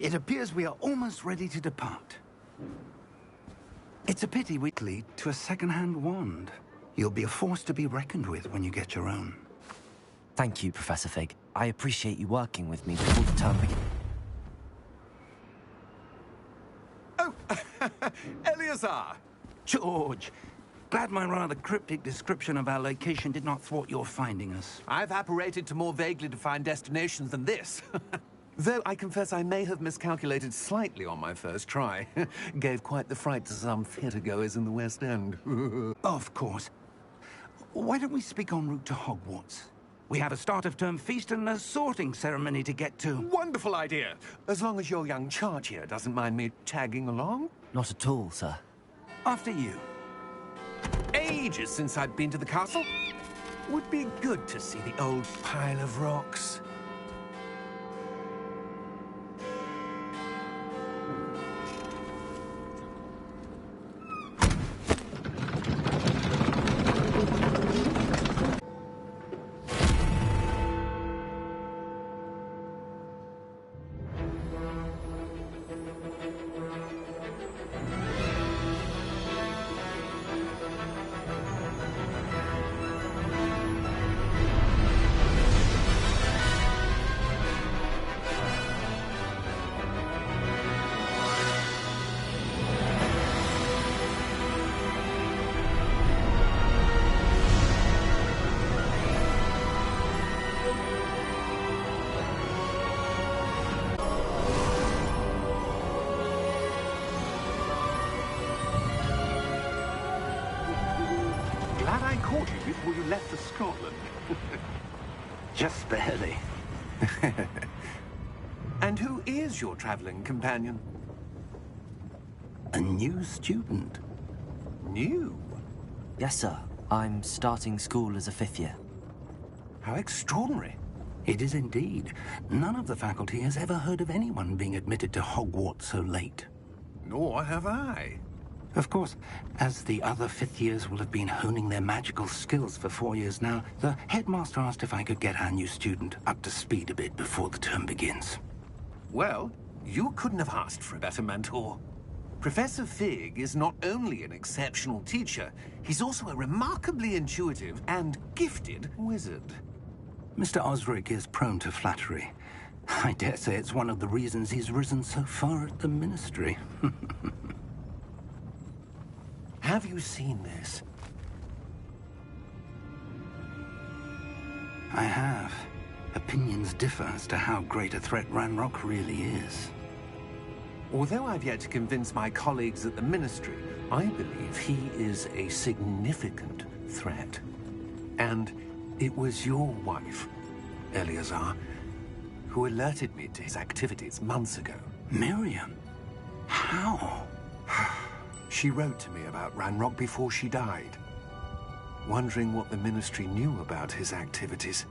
It appears we are almost ready to depart. It's a pity we lead to a second-hand wand. You'll be a force to be reckoned with when you get your own. Thank you, Professor Fig. I appreciate you working with me before the term begins. Oh, Eleazar! George, glad my rather cryptic description of our location did not thwart your finding us. I've apparated to more vaguely defined destinations than this. Though I confess I may have miscalculated slightly on my first try. Gave quite the fright to some theatre-goers in the West End. Of course. Why don't we speak en route to Hogwarts? We have a start-of-term feast and a sorting ceremony to get to. Wonderful idea! As long as your young charge here doesn't mind me tagging along. Not at all, sir. After you. Ages since I've been to the castle. Would be good to see the old pile of rocks. Glad I caught you before you left for Scotland. Just barely. And who is your traveling companion? A new student. New? Yes, sir. I'm starting school as a 5th year. How extraordinary. It is indeed. None of the faculty has ever heard of anyone being admitted to Hogwarts so late. Nor have I. Of course, as the other 5th years will have been honing their magical skills for 4 years now, the headmaster asked if I could get our new student up to speed a bit before the term begins. Well, you couldn't have asked for a better mentor. Professor Fig is not only an exceptional teacher, he's also a remarkably intuitive and gifted wizard. Mr. Osric is prone to flattery. I dare say it's one of the reasons he's risen so far at the Ministry. Have you seen this? I have. Opinions differ as to how great a threat Ranrock really is. Although I've yet to convince my colleagues at the Ministry, I believe he is a significant threat. And it was your wife, Eleazar, who alerted me to his activities months ago. Miriam? How? She wrote to me about Ranrock before she died, wondering what the Ministry knew about his activities.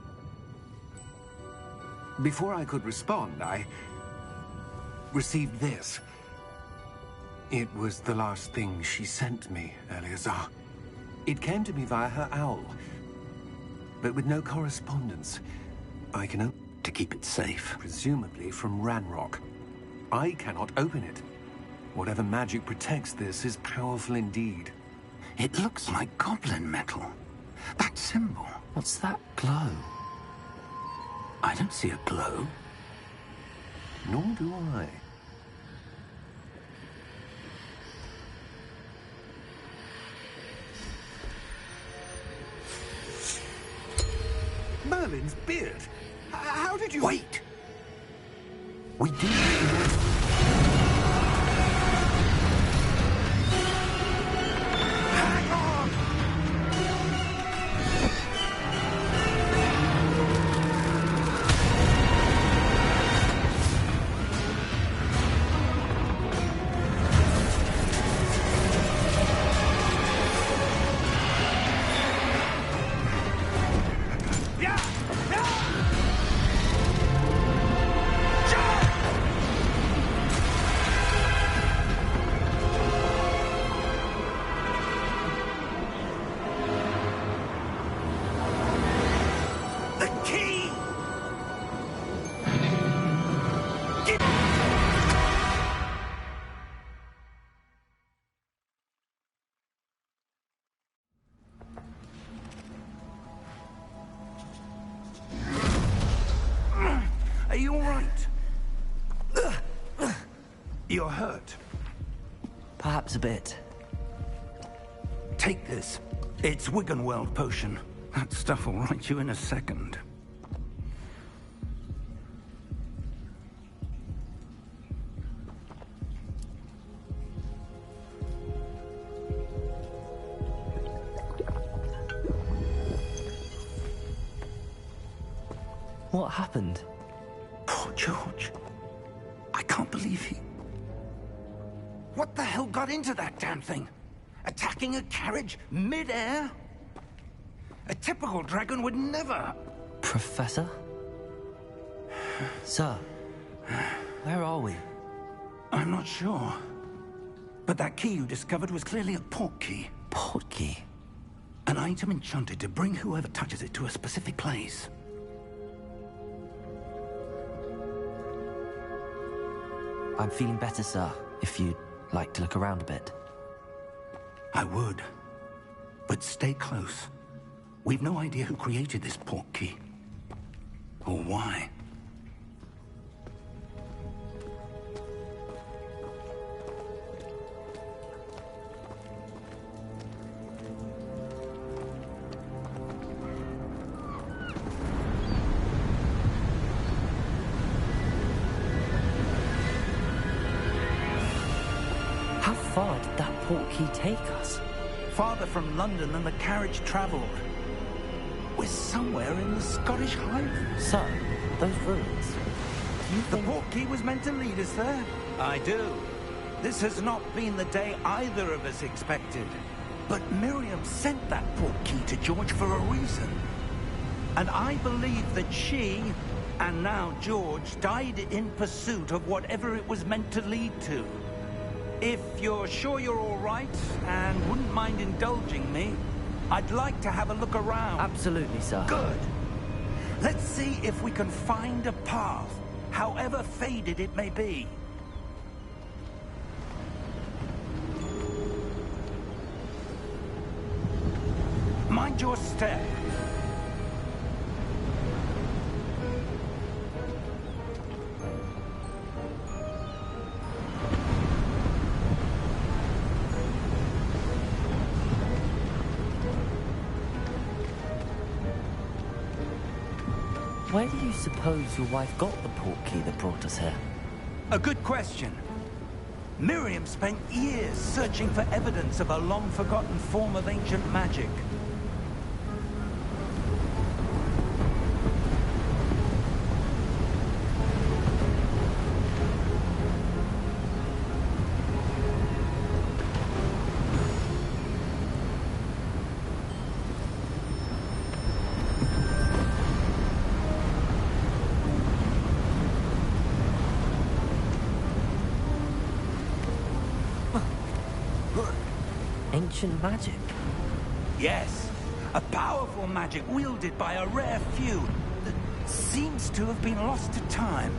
Before I could respond, I received this. It was the last thing she sent me, Eleazar. It came to me via her owl, but with no correspondence. I can to keep it safe. Presumably from Ranrock. I cannot open it. Whatever magic protects this is powerful indeed. It looks like goblin metal. That symbol. What's that glow? I don't see a glow. Nor do I. Merlin's beard. How did you... Wait! We do... You're hurt. Perhaps a bit. Take this. It's Wiggenweld potion. That stuff will right you in a second. What happened? Poor George. I can't believe he... What the hell got into that damn thing? Attacking a carriage mid-air? A typical dragon would never... Professor? Sir, where are we? I'm not sure. But that key you discovered was clearly a port key. Port key? An item enchanted to bring whoever touches it to a specific place. I'm feeling better, sir, if you'd like to look around a bit. I would. But stay close. We've no idea who created this port key. Or why. How far did that port key take us? Farther from London than the carriage travelled. We're somewhere in the Scottish Highlands. Sir, those ruins. Do you The think... port key was meant to lead us there? I do. This has not been the day either of us expected. But Miriam sent that port key to George for a reason. And I believe that she, and now George, died in pursuit of whatever it was meant to lead to. If you're sure you're all right, and wouldn't mind indulging me, I'd like to have a look around. Absolutely, sir. Good. Let's see if we can find a path, however faded it may be. Mind your step. Where do you suppose your wife got the port key that brought us here? A good question. Miriam spent years searching for evidence of a long-forgotten form of ancient magic. Ancient magic? Yes, a powerful magic wielded by a rare few that seems to have been lost to time.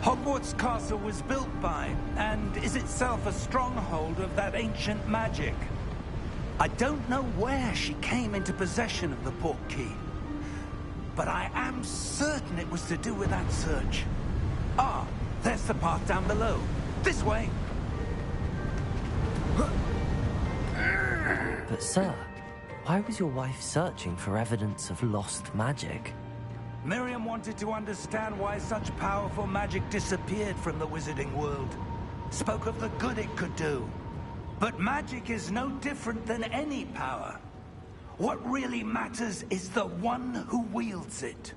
Hogwarts Castle was built by, and is itself a stronghold of that ancient magic. I don't know where she came into possession of the port key, but I am certain it was to do with that search. Ah, there's the path down below. This way! But sir, why was your wife searching for evidence of lost magic? Miriam wanted to understand why such powerful magic disappeared from the wizarding world. Spoke of the good it could do. But magic is no different than any power. What really matters is the one who wields it.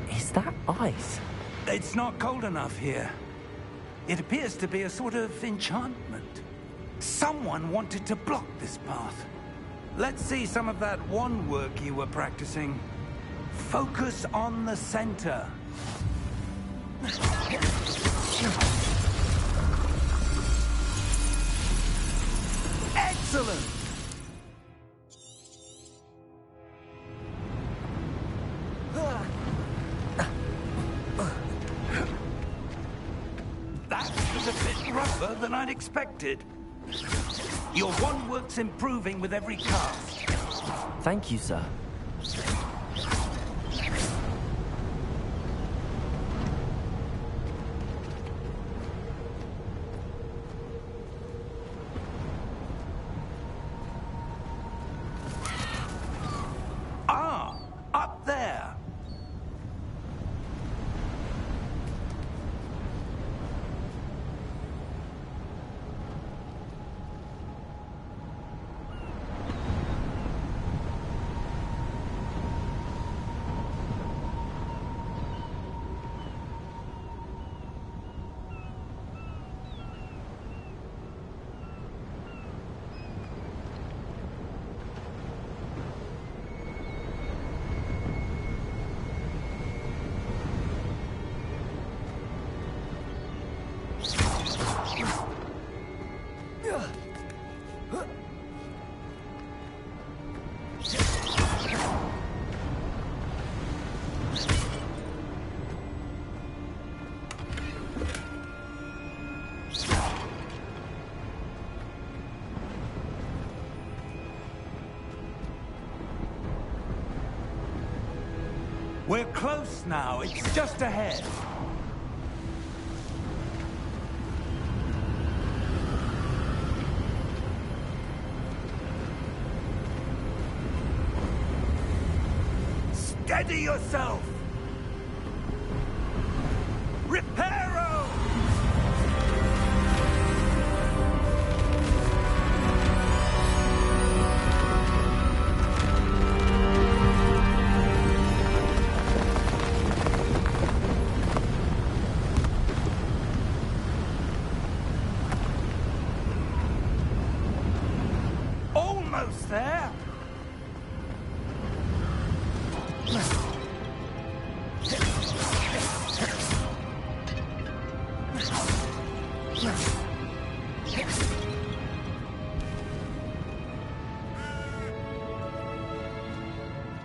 Is that ice? It's not cold enough here. It appears to be a sort of enchantment. Someone wanted to block this path. Let's see some of that wand work you were practicing. Focus on the center. Excellent! That was a bit rougher than I'd expected. Your wand work's improving with every cast. Thank you, sir. close now. It's just ahead. Steady yourself! Reparo! Almost there!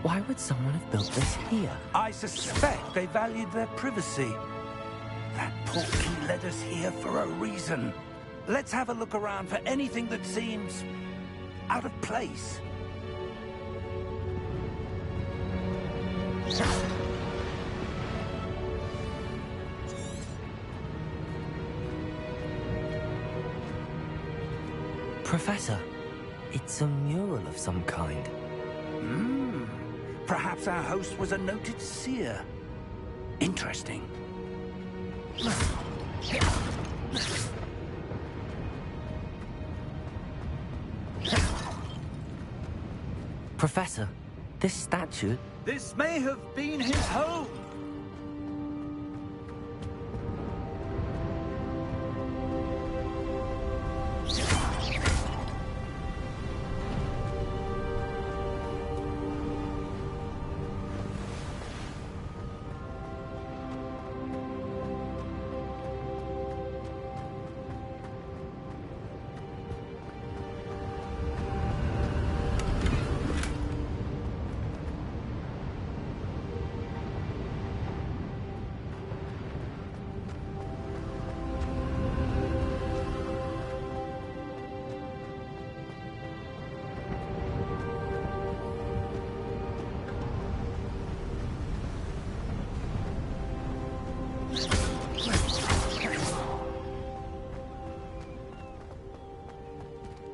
Why would someone have built this here? I suspect they valued their privacy. That portkey led us here for a reason. Let's have a look around for anything that seems out of place. Professor, it's a mural of some kind. Perhaps our host was a noted seer. Interesting. Professor, this statue... This may have been his home.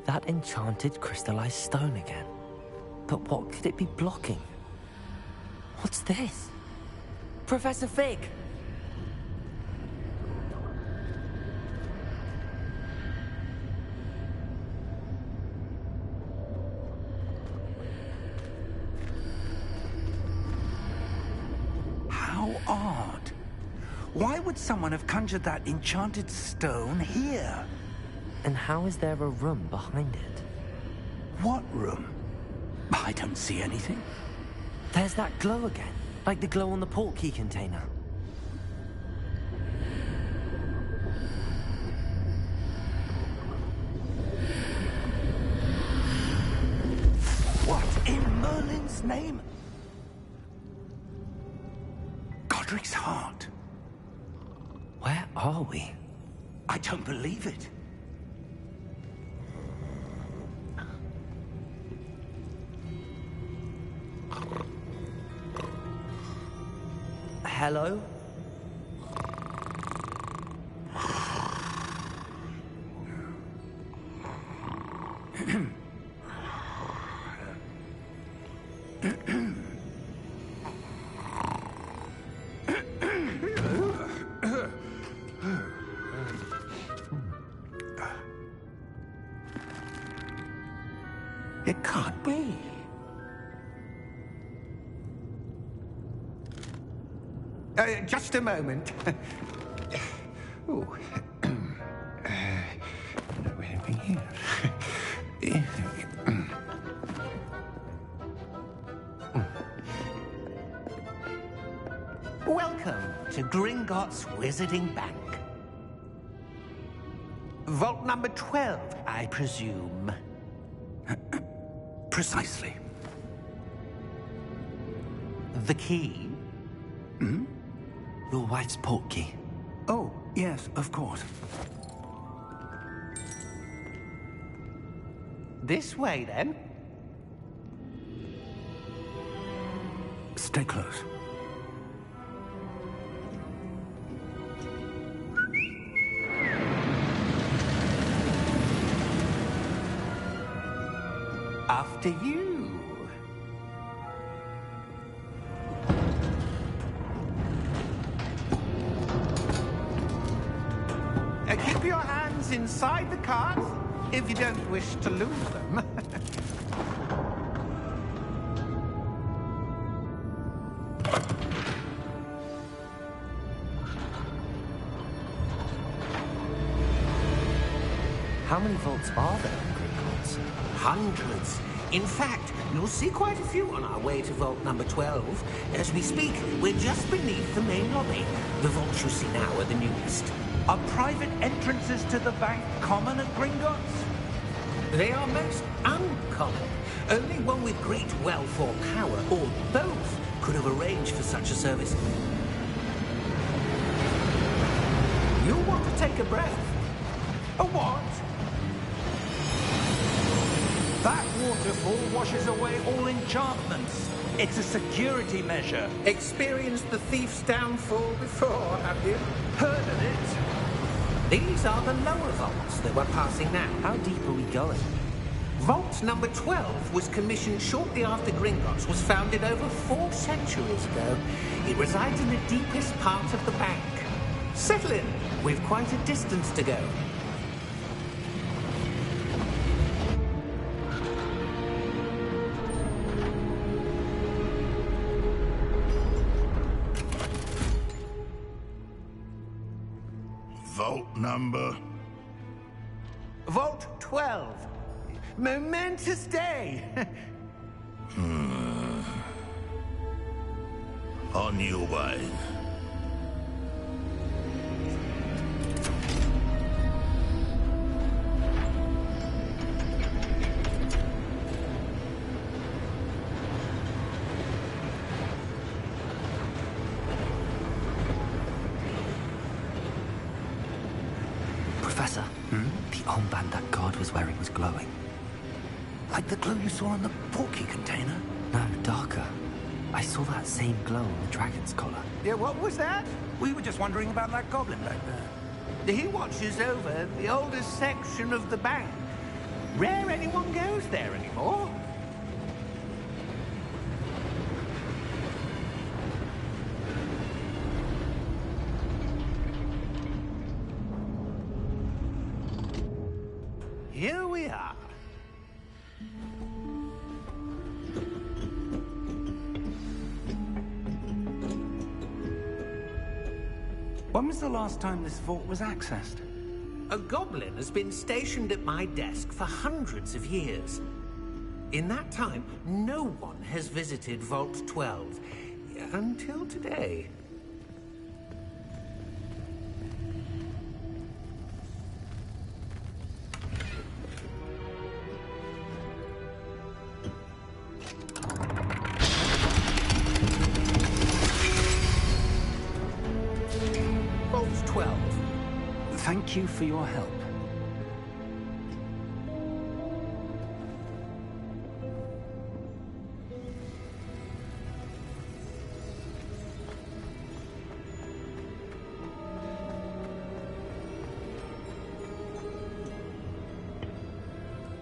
That enchanted crystallized stone again. But what could it be blocking? What's this? Professor Fig! How odd. Why would someone have conjured that enchanted stone here? And how is there a room behind it? What room? I don't see anything. There's that glow again, like the glow on the portkey container. What in Merlin's name? Godric's heart. Where are we? I don't believe it. Hello? It can't be. Just a moment. Oh. Anything here? Welcome to Gringotts Wizarding Bank. Vault number 12, I presume. Precisely. The key? Your wife's portkey. Oh, yes, of course. This way, then. Stay close. After you. Keep your hands inside the cart if you don't wish to lose them. How many vaults are there in Gringotts? Hundreds. In fact, you'll see quite a few on our way to vault number 12. As we speak, we're just beneath the main lobby. The vaults you see now are the newest. Are private entrances to the bank common at Gringotts? They are most uncommon. Only one with great wealth or power, or both, could have arranged for such a service. You'll want to take a breath. A what? That waterfall washes away all enchantments. It's a security measure. Experienced the thief's downfall before, have you? Heard of it? These are the lower vaults that we're passing now. How deep are we going? Vault number 12 was commissioned shortly after Gringotts was founded over 4 centuries ago. It resides in the deepest part of the bank. Settle in. We've quite a distance to go. Vault number? Vault 12. Momentous day. On your way. Professor, the armband that guard was wearing was glowing. Like the glow you saw on the portkey container? No, darker. I saw that same glow on the dragon's collar. Yeah, what was that? We were just wondering about that goblin back there. He watches over the oldest section of the bank. Rare anyone goes there anymore. Here we are. When was the last time this vault was accessed? A goblin has been stationed at my desk for hundreds of years. In that time, no one has visited Vault 12. Until today. Vault 12. Thank you for your help.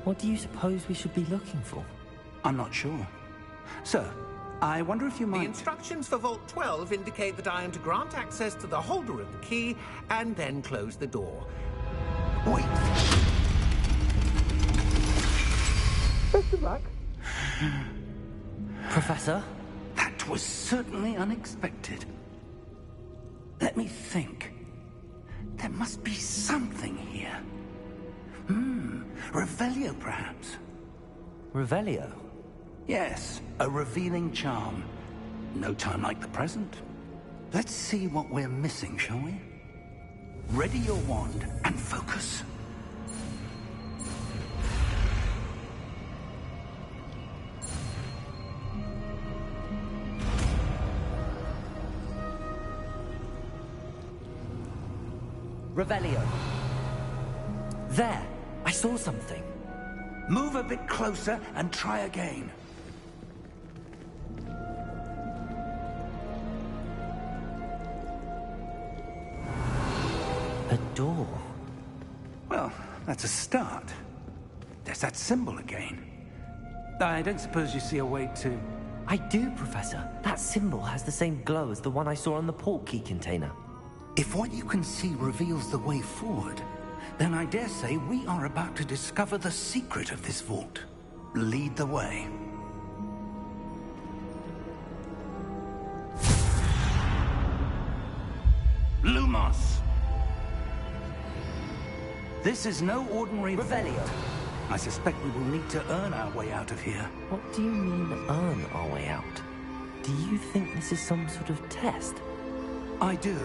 What do you suppose we should be looking for? I'm not sure. Sir, I wonder if you might... The instructions for Vault 12 indicate that I am to grant access to the holder of the key and then close the door. Wait. Best of luck. Professor? That was certainly unexpected. Let me think. There must be something here. Revelio, perhaps. Revelio? Yes, a revealing charm. No time like the present. Let's see what we're missing, shall we? Ready your wand and focus. Revelio. There! I saw something. Move a bit closer and try again. A door. Well, that's a start. There's that symbol again. I don't suppose you see a way to... I do, Professor. That symbol has the same glow as the one I saw on the portkey container. If what you can see reveals the way forward, then I dare say we are about to discover the secret of this vault. Lead the way. Lumos! This is no ordinary... Revelio. I suspect we will need to earn our way out of here. What do you mean, earn our way out? Do you think this is some sort of test? I do.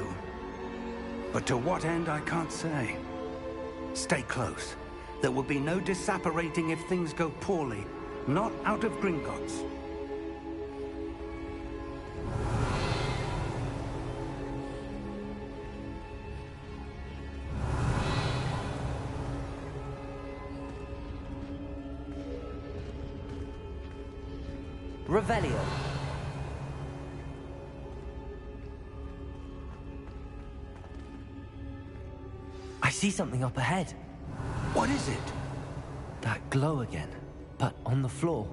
But to what end, I can't say. Stay close. There will be no disapparating if things go poorly. Not out of Gringotts. Revelio. I see something up ahead. What is it? That glow again, but on the floor.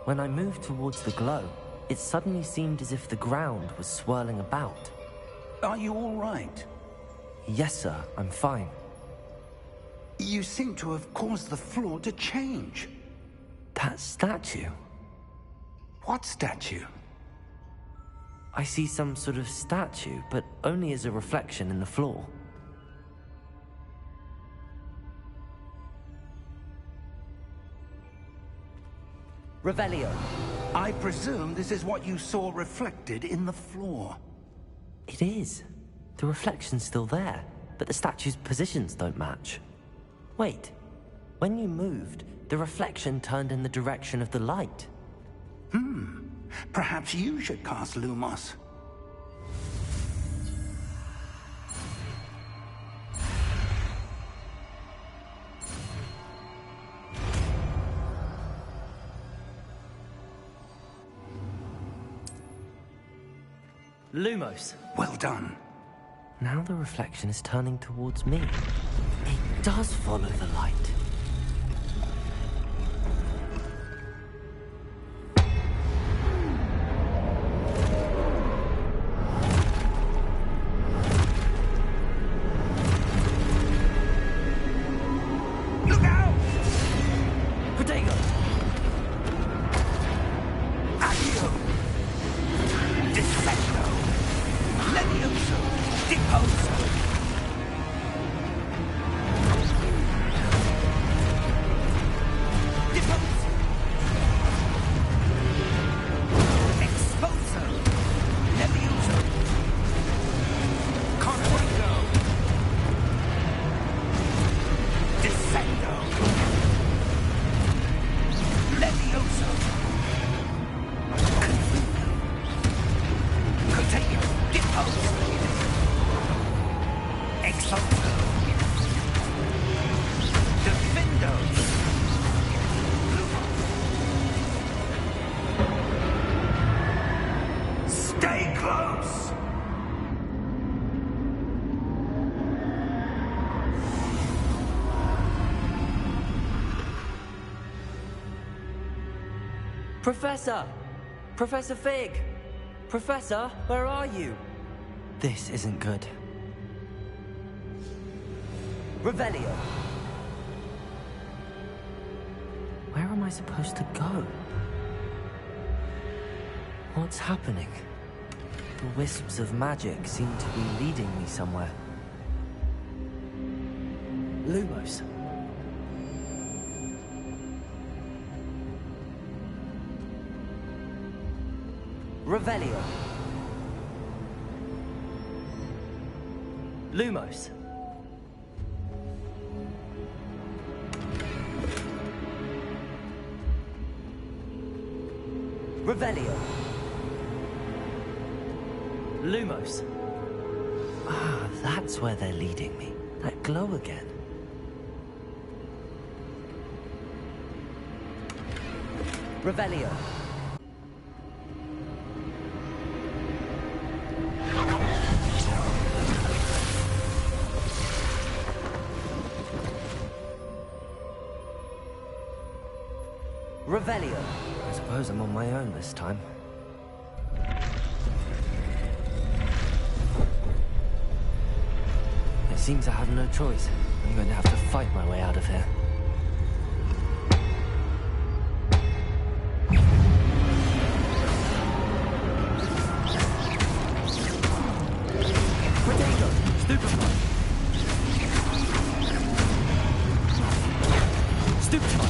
When I moved towards the glow, it suddenly seemed as if the ground was swirling about. Are you all right? Yes, sir, I'm fine. You seem to have caused the floor to change. That statue? What statue? I see some sort of statue, but only as a reflection in the floor. Revelio. I presume this is what you saw reflected in the floor. It is. The reflection's still there, but the statue's positions don't match. Wait. When you moved, the reflection turned in the direction of the light. Perhaps you should cast Lumos. Lumos. Well done. Now the reflection is turning towards me. It does follow the light. Look out! Protego! Accio! Defendo! Levioso! Deposo! Deposo! Exposo! Levioso! Conquendo! Descendo! Levioso! Confundo! Contagion! Deposo! Exalto! Defendo! Stay close! Professor! Professor Fig! Professor, where are you? This isn't good. Revelio. Where am I supposed to go? What's happening? The wisps of magic seem to be leading me somewhere. Lumos. Revelio. Lumos. Revelio. Lumos. Ah, That's where they're leading me. That glow again. Revelio. Revelio. I suppose I'm on my own this time. It seems I have no choice. I'm going to have to fight my way out of here. Potato! Stupefy! Stupefy!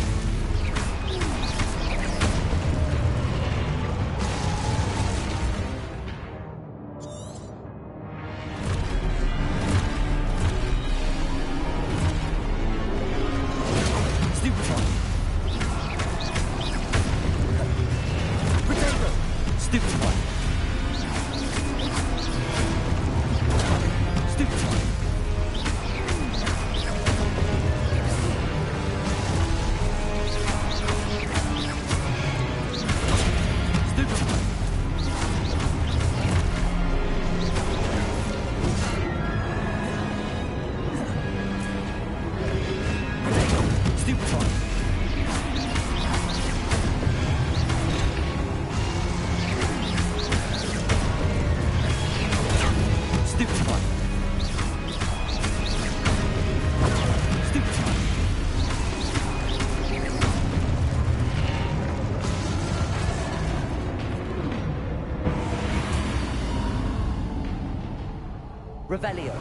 Revelio.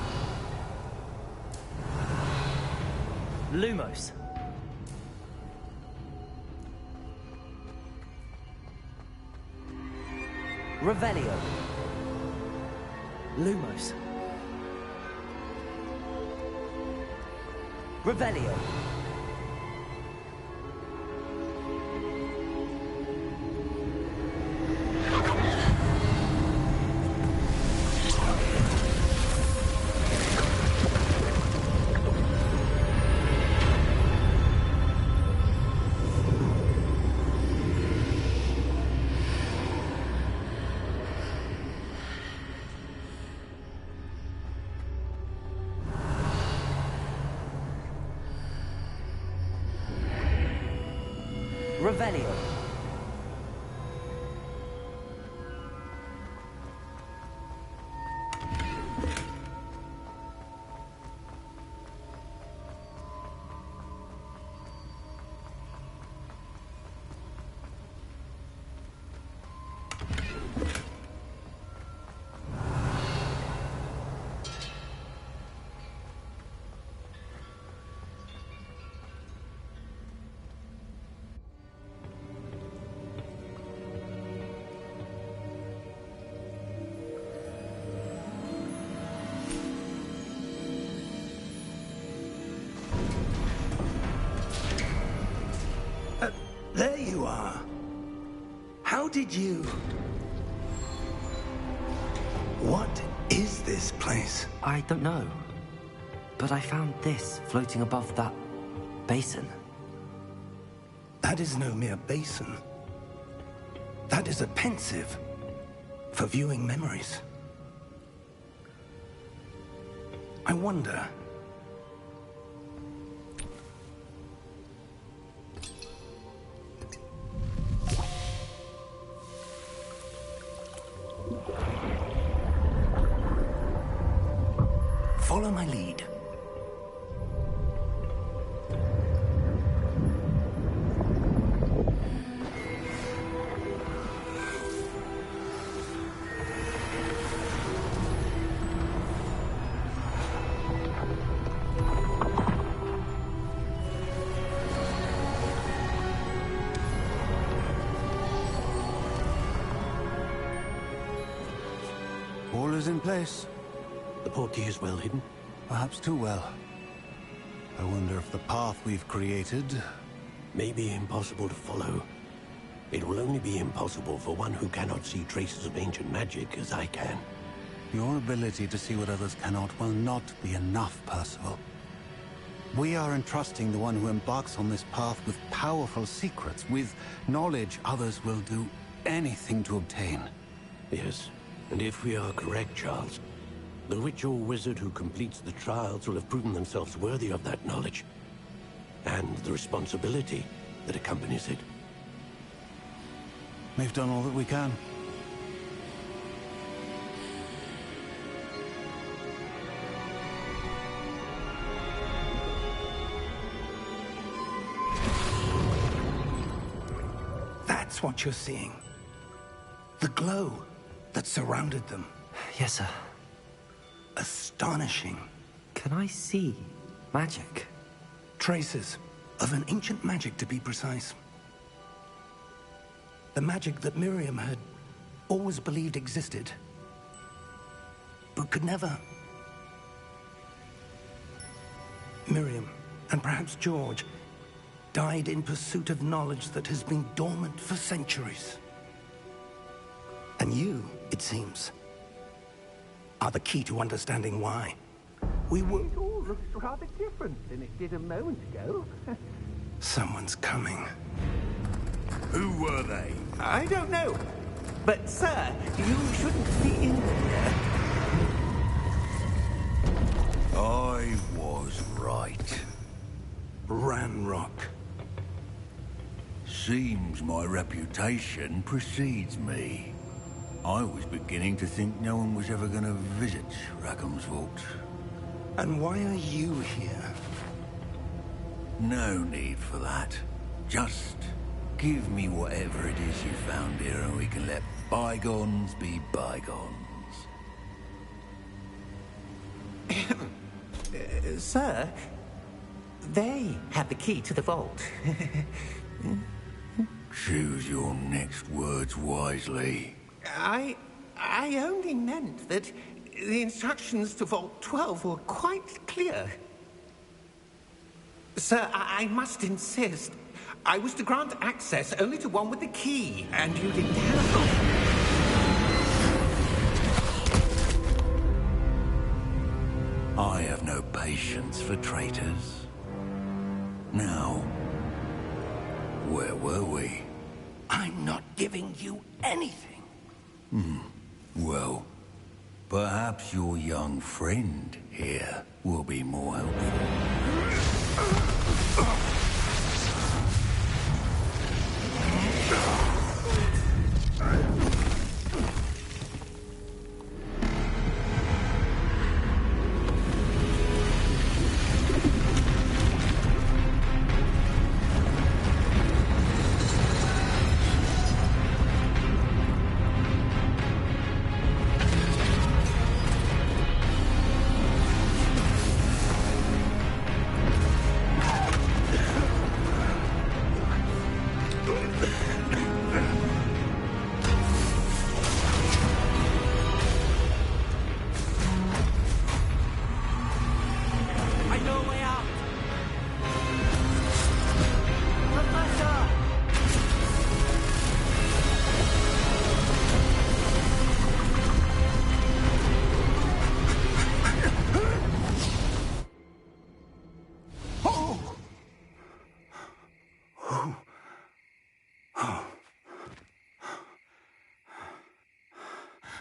Lumos. Revelio. Lumos. Revelio. Revelio. There you are. How did you... What is this place? I don't know. But I found this floating above that basin. That is no mere basin. That is a pensive for viewing memories. I wonder... Follow my lead. All is in place. The portkey is well hidden. Perhaps too well. I wonder if the path we've created... May be impossible to follow. It will only be impossible for one who cannot see traces of ancient magic as I can. Your ability to see what others cannot will not be enough, Percival. We are entrusting the one who embarks on this path with powerful secrets, with knowledge others will do anything to obtain. Yes, and if we are correct, Charles, the witch or wizard who completes the trials will have proven themselves worthy of that knowledge, and the responsibility that accompanies it. We've done all that we can. That's what you're seeing. The glow that surrounded them. Yes, sir. Astonishing. Can I see magic? Traces of an ancient magic, to be precise. The magic that Miriam had always believed existed, but could never. Miriam, and perhaps George, died in pursuit of knowledge that has been dormant for centuries. And you, it seems, are the key to understanding why. We were... It all looks rather different than it did a moment ago. Someone's coming. Who were they? I don't know. But, sir, you shouldn't be in there. I was right. Ranrock. Seems my reputation precedes me. I was beginning to think no one was ever going to visit Rackham's vault. And why are you here? No need for that. Just give me whatever it is you found here and we can let bygones be bygones. Sir, they have the key to the vault. Choose your next words wisely. I only meant that the instructions to Vault 12 were quite clear. Sir, I must insist. I was to grant access only to one with the key, and you didn't have one. I have no patience for traitors. Now, where were we? I'm not giving you anything. Well, perhaps your young friend here will be more helpful.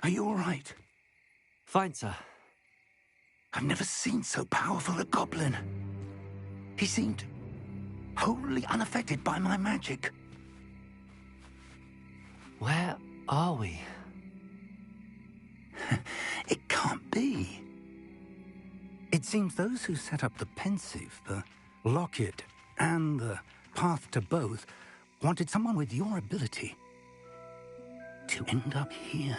Are you all right? Fine, sir. I've never seen so powerful a goblin. He seemed wholly unaffected by my magic. Where are we? It can't be. It seems those who set up the pensive, the locket, and the path to both wanted someone with your ability to end up here.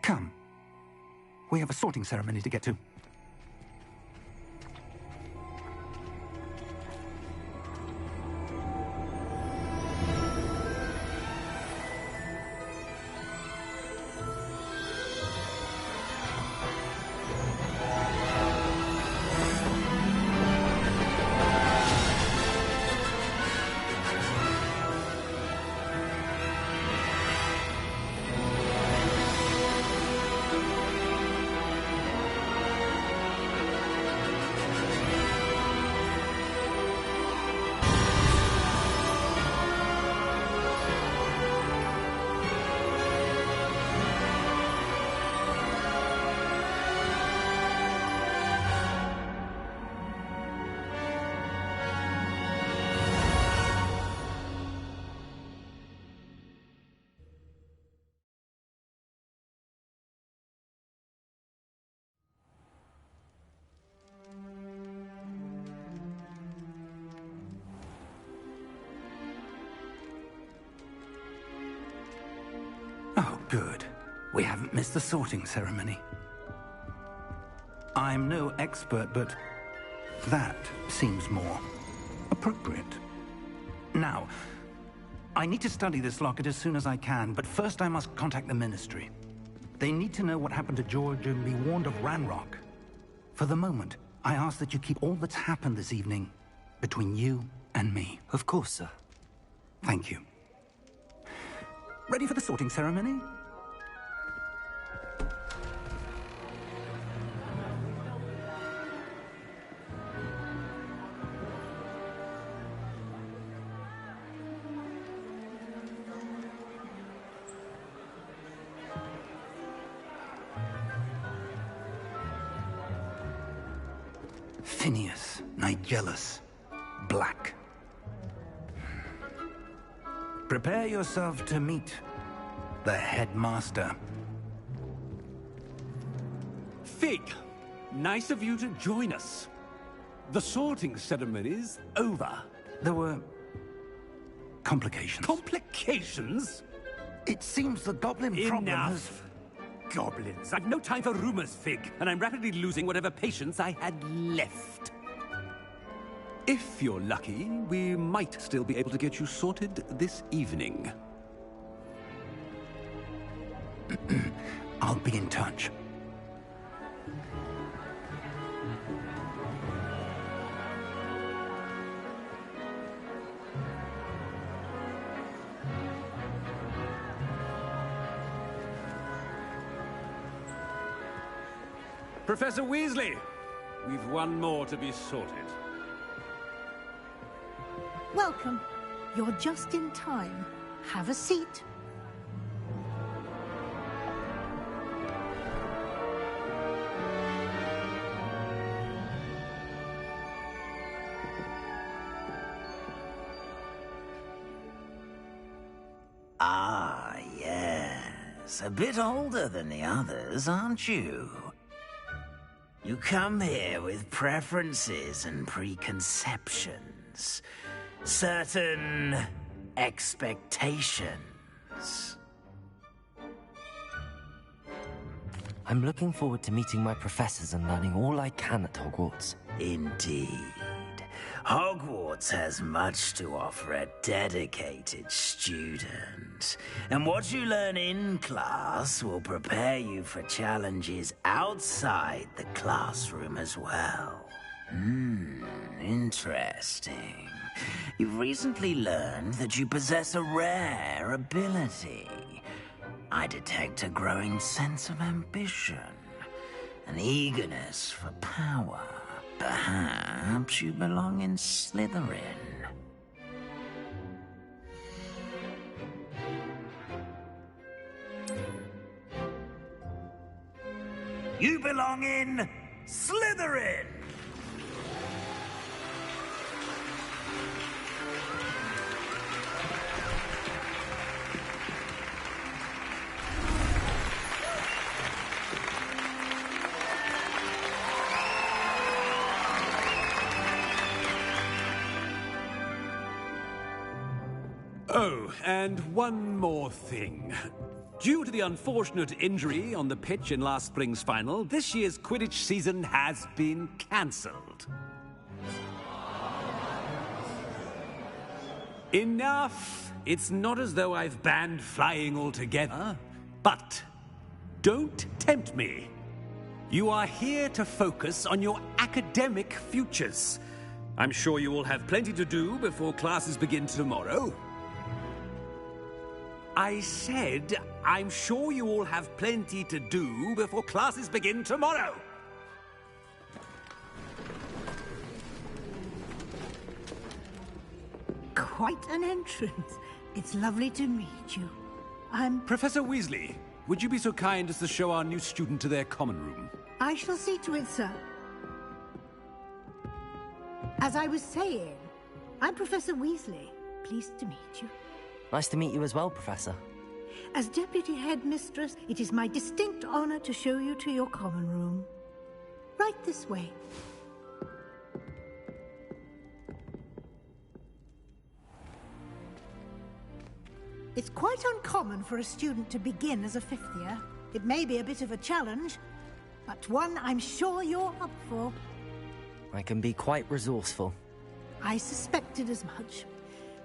Come. We have a sorting ceremony to get to. Good. We haven't missed the sorting ceremony. I'm no expert, but that seems more appropriate. Now, I need to study this locket as soon as I can, but first I must contact the Ministry. They need to know what happened to George and be warned of Ranrock. For the moment, I ask that you keep all that's happened this evening between you and me. Of course, sir. Thank you. Ready for the sorting ceremony? Phineas, Nigellus, Black. Prepare yourself to meet the headmaster. Fig, nice of you to join us. The sorting ceremony's over. There were complications. Complications? It seems the goblin problem has... Enough. Goblins. I've no time for rumors, Fig, and I'm rapidly losing whatever patience I had left. If you're lucky, we might still be able to get you sorted this evening. I'll be in touch. Professor Weasley, we've one more to be sorted. Welcome. You're just in time. Have a seat. Ah, yes. A bit older than the others, aren't you? You come here with preferences and preconceptions. Certain expectations. I'm looking forward to meeting my professors and learning all I can at Hogwarts. Indeed. Hogwarts has much to offer a dedicated student. And what you learn in class will prepare you for challenges outside the classroom as well. Interesting. You've recently learned that you possess a rare ability. I detect a growing sense of ambition, an eagerness for power. Perhaps you belong in Slytherin. You belong in Slytherin! Oh, and one more thing. Due to the unfortunate injury on the pitch in last spring's final, this year's Quidditch season has been cancelled. Enough! It's not as though I've banned flying altogether, but don't tempt me. You are here to focus on your academic futures. I'm sure you will have plenty to do before classes begin tomorrow. I said, I'm sure you all have plenty to do before classes begin tomorrow. Quite an entrance. It's lovely to meet you. I'm... Professor Weasley, would you be so kind as to show our new student to their common room? I shall see to it, sir. As I was saying, I'm Professor Weasley. Pleased to meet you. Nice to meet you as well, Professor. As Deputy Headmistress, it is my distinct honor to show you to your common room. Right this way. It's quite uncommon for a student to begin as a fifth year. It may be a bit of a challenge, but one I'm sure you're up for. I can be quite resourceful. I suspected as much.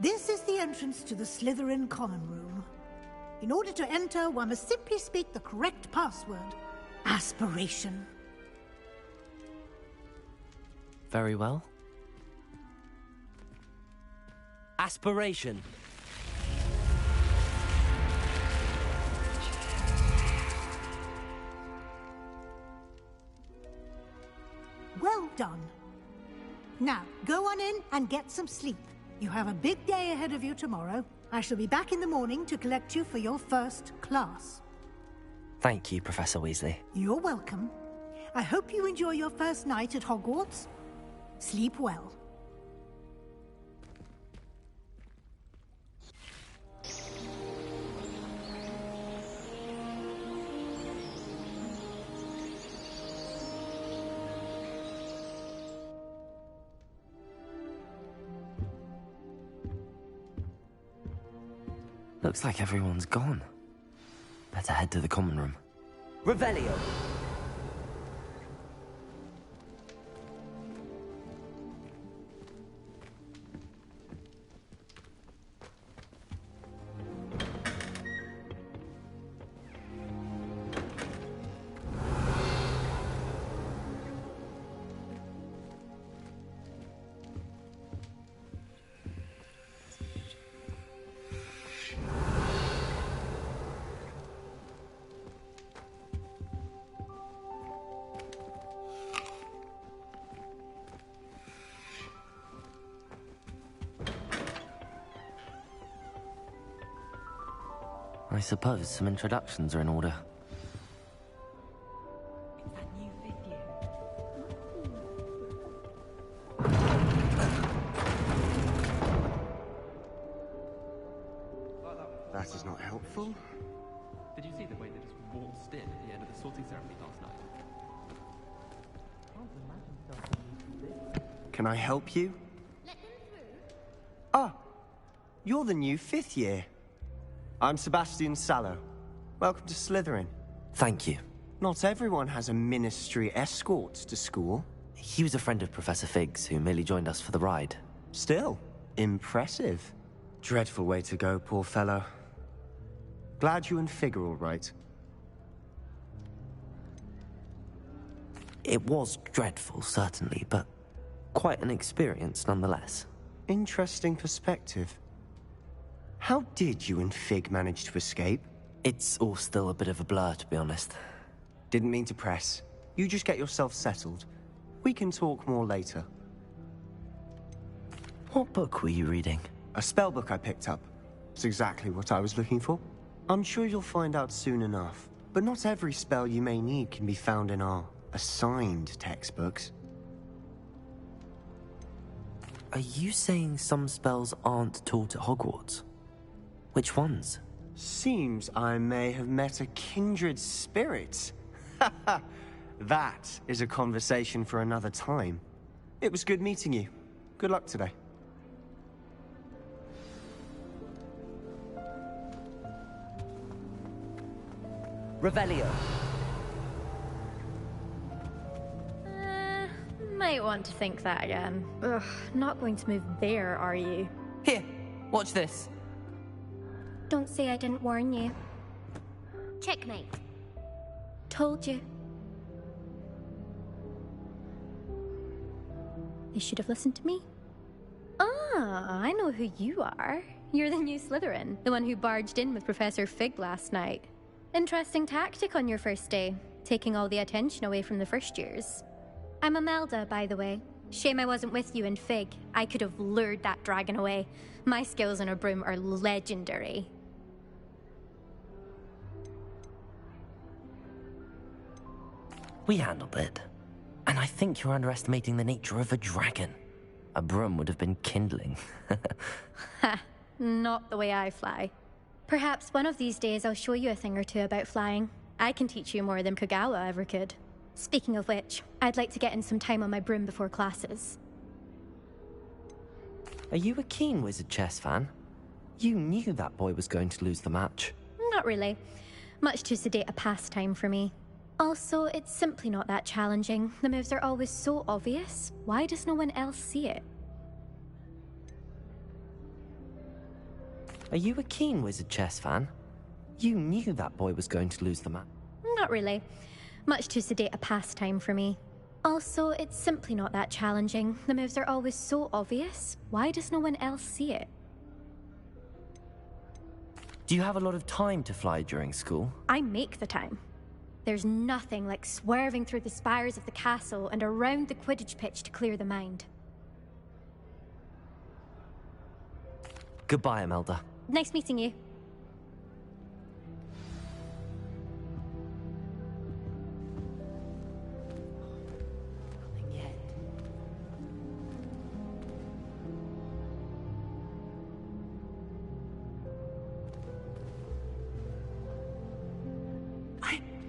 This is the entrance to the Slytherin common room. In order to enter, one must simply speak the correct password. Aspiration. Very well. Aspiration. Well done. Now, go on in and get some sleep. You have a big day ahead of you tomorrow. I shall be back in the morning to collect you for your first class. Thank you, Professor Weasley. You're welcome. I hope you enjoy your first night at Hogwarts. Sleep well. Looks like everyone's gone. Better head to the common room. Revelio! I suppose some introductions are in order. That is not helpful. Did you see the way they just waltzed in at the end of the sorting ceremony last night? Can I help you? Ah, you're the new fifth year. I'm Sebastian Sallow. Welcome to Slytherin. Thank you. Not everyone has a ministry escort to school. He was a friend of Professor Fig's who merely joined us for the ride. Still, impressive. Dreadful way to go, poor fellow. Glad you and Fig are all right. It was dreadful, certainly, but quite an experience nonetheless. Interesting perspective. How did you and Fig manage to escape? It's all still a bit of a blur, to be honest. Didn't mean to press. You just get yourself settled. We can talk more later. What book were you reading? A spell book I picked up. It's exactly what I was looking for. I'm sure you'll find out soon enough. But not every spell you may need can be found in our assigned textbooks. Are you saying some spells aren't taught at Hogwarts? Which ones? Seems I may have met a kindred spirit. That is a conversation for another time. It was good meeting you. Good luck today. Revelio. Might want to think that again. Ugh, not going to move there, are you? Here, watch this. Don't say I didn't warn you. Checkmate. Told you. You should have listened to me. Ah, I know who you are. You're the new Slytherin, the one who barged in with Professor Fig last night. Interesting tactic on your first day, taking all the attention away from the first years. I'm Imelda, by the way. Shame I wasn't with you in Fig. I could have lured that dragon away. My skills on a broom are legendary. We handled it. And I think you're underestimating the nature of a dragon. A broom would have been kindling. Ha, not the way I fly. Perhaps one of these days I'll show you a thing or two about flying. I can teach you more than Kogawa ever could. Speaking of which, I'd like to get in some time on my broom before classes. Are you a keen Wizard Chess fan? You knew that boy was going to lose the match. Not really. Much too sedate a pastime for me. Also, it's simply not that challenging. The moves are always so obvious. Why does no one else see it? Are you a keen wizard chess fan? You knew that boy was going to lose the match. Not really. Much too sedate a pastime for me. Also, it's simply not that challenging. The moves are always so obvious. Why does no one else see it? Do you have a lot of time to fly during school? I make the time. There's nothing like swerving through the spires of the castle and around the Quidditch pitch to clear the mind. Goodbye, Imelda. Nice meeting you.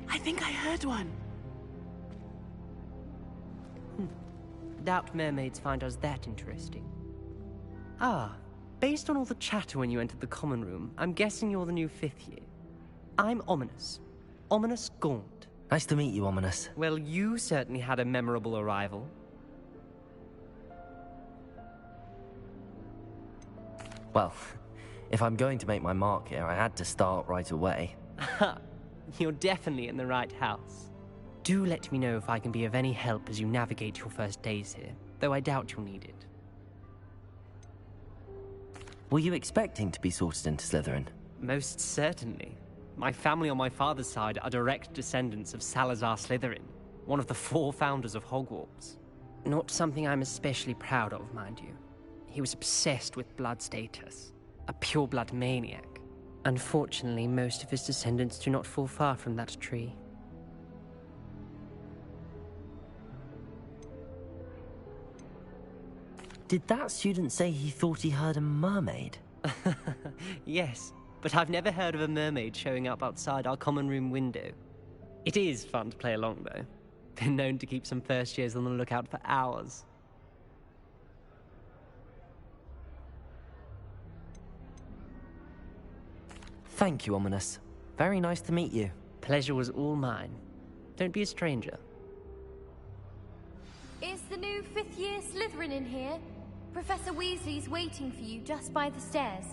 I think I heard one. Doubt mermaids find us that interesting. Ah, based on all the chatter when you entered the common room, I'm guessing you're the new 5th year. I'm Ominous. Ominous Gaunt. Nice to meet you, Ominous. Well, you certainly had a memorable arrival. Well, if I'm going to make my mark here, I had to start right away. You're definitely in the right house. Do let me know if I can be of any help as you navigate your first days here, though I doubt you'll need it. Were you expecting to be sorted into Slytherin? Most certainly. My family on my father's side are direct descendants of Salazar Slytherin, one of the 4 founders of Hogwarts. Not something I'm especially proud of, mind you. He was obsessed with blood status, a pure-blood maniac. Unfortunately, most of his descendants do not fall far from that tree. Did that student say he thought he heard a mermaid? Yes, but I've never heard of a mermaid showing up outside our common room window. It is fun to play along, though. Been known to keep some first years on the lookout for hours. Thank you, Ominous. Very nice to meet you. Pleasure was all mine. Don't be a stranger. Is the new 5th year Slytherin in here? Professor Weasley's waiting for you just by the stairs.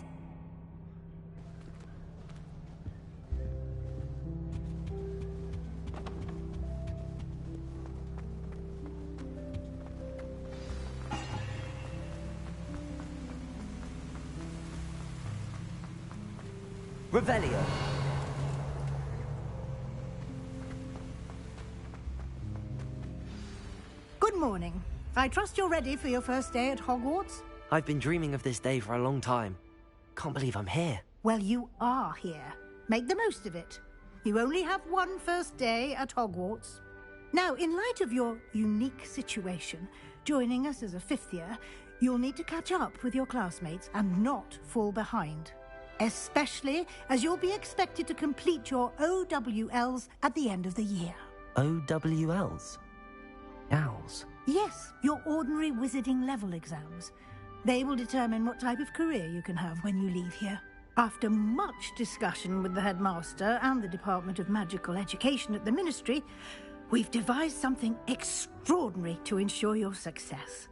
Revelio. Good morning. I trust you're ready for your first day at Hogwarts? I've been dreaming of this day for a long time. Can't believe I'm here. Well, you are here. Make the most of it. You only have one first day at Hogwarts. Now, in light of your unique situation, joining us as a 5th year, you'll need to catch up with your classmates and not fall behind. Especially as you'll be expected to complete your OWLs at the end of the year. OWLs? Owls? Yes, your ordinary wizarding level exams. They will determine what type of career you can have when you leave here. After much discussion with the headmaster and the Department of Magical Education at the Ministry, we've devised something extraordinary to ensure your success.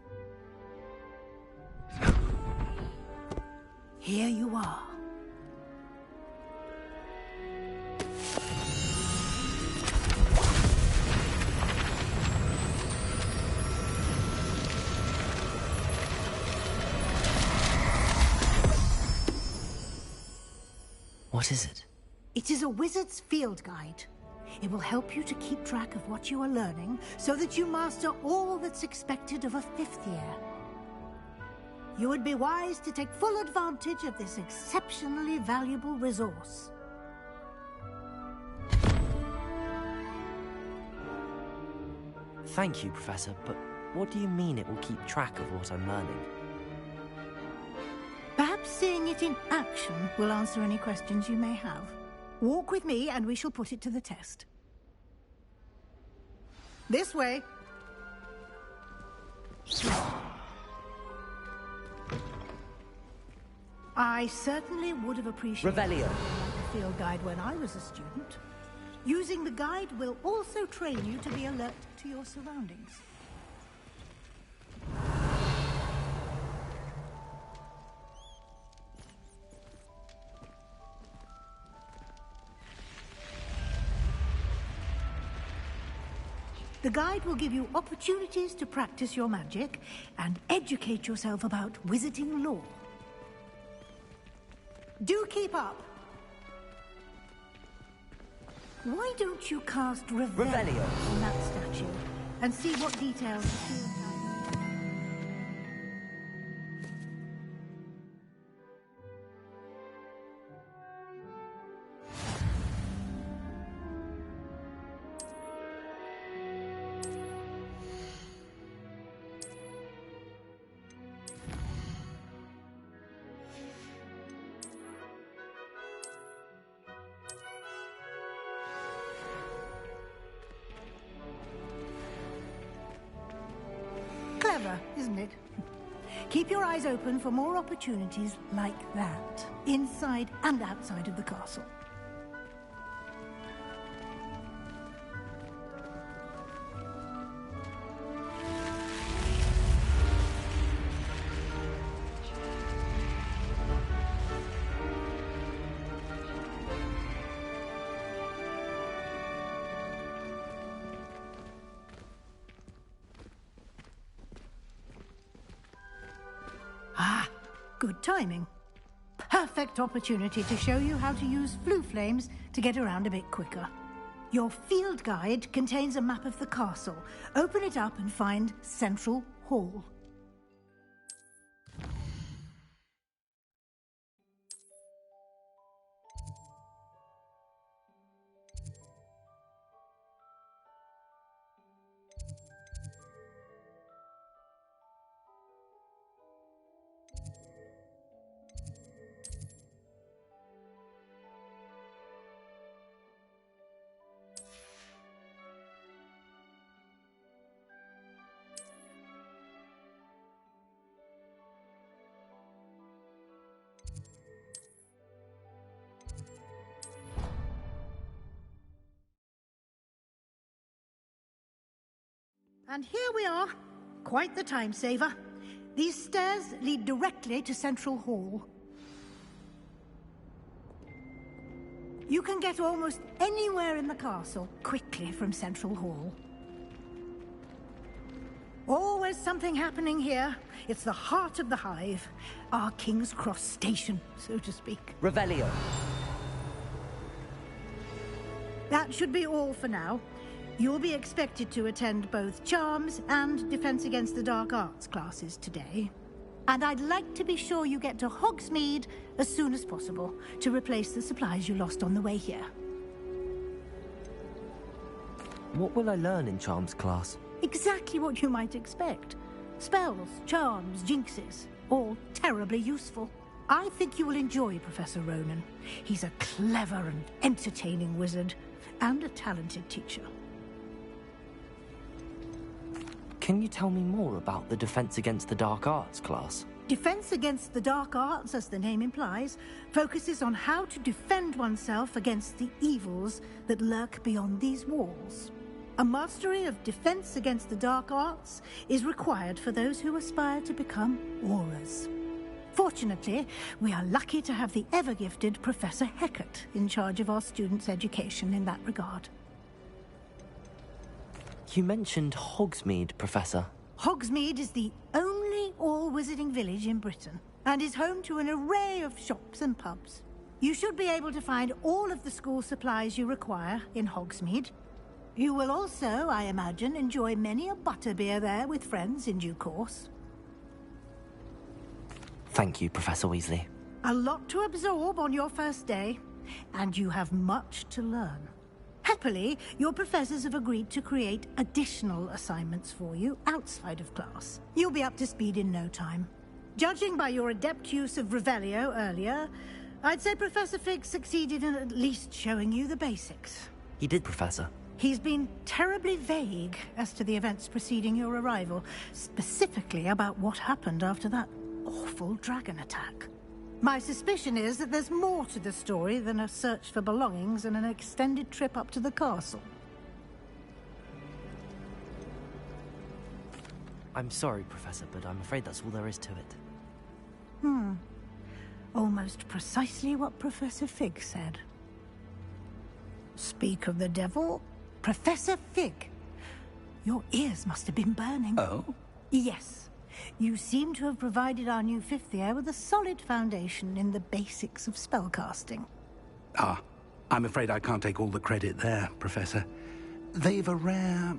Here you are. What is it? It is a wizard's field guide. It will help you to keep track of what you are learning so that you master all that's expected of a 5th year. You would be wise to take full advantage of this exceptionally valuable resource. Thank you, Professor, but what do you mean it will keep track of what I'm learning? Perhaps seeing it in action will answer any questions you may have. Walk with me and we shall put it to the test. This way. I certainly would have appreciated Revelio. a field guide when I was a student. Using the guide will also train you to be alert to your surroundings. The guide will give you opportunities to practice your magic and educate yourself about wizarding lore. Do keep up! Why don't you cast Revelio on that statue and see what details the field guide... Clever, isn't it? Keep your eyes open for more opportunities like that, inside and outside of the castle. Good timing. Perfect opportunity to show you how to use flue flames to get around a bit quicker. Your field guide contains a map of the castle. Open it up and find Central Hall. And here we are. Quite the time saver. These stairs lead directly to Central Hall. You can get almost anywhere in the castle quickly from Central Hall. Always something happening here. It's the heart of the hive. Our King's Cross station, so to speak. Revelio. That should be all for now. You'll be expected to attend both Charms and Defense Against the Dark Arts classes today. And I'd like to be sure you get to Hogsmeade as soon as possible to replace the supplies you lost on the way here. What will I learn in Charms class? Exactly what you might expect. Spells, charms, jinxes, all terribly useful. I think you will enjoy Professor Ronan. He's a clever and entertaining wizard, and a talented teacher. Can you tell me more about the Defense Against the Dark Arts class? Defense Against the Dark Arts, as the name implies, focuses on how to defend oneself against the evils that lurk beyond these walls. A mastery of Defense Against the Dark Arts is required for those who aspire to become Aurors. Fortunately, we are lucky to have the ever-gifted Professor Hecat in charge of our students' education in that regard. You mentioned Hogsmeade, Professor. Hogsmeade is the only all-wizarding village in Britain, and is home to an array of shops and pubs. You should be able to find all of the school supplies you require in Hogsmeade. You will also, I imagine, enjoy many a butterbeer there with friends in due course. Thank you, Professor Weasley. A lot to absorb on your first day, and you have much to learn. Happily, your professors have agreed to create additional assignments for you outside of class. You'll be up to speed in no time. Judging by your adept use of Revelio earlier, I'd say Professor Fig succeeded in at least showing you the basics. He did, Professor. He's been terribly vague as to the events preceding your arrival, specifically about what happened after that awful dragon attack. My suspicion is that there's more to the story than a search for belongings and an extended trip up to the castle. I'm sorry, Professor, but I'm afraid that's all there is to it. Almost precisely what Professor Fig said. Speak of the devil, Professor Fig. Your ears must have been burning. Oh? Yes. You seem to have provided our new fifth year with a solid foundation in the basics of spellcasting. Ah, I'm afraid I can't take all the credit there, Professor. They've a rare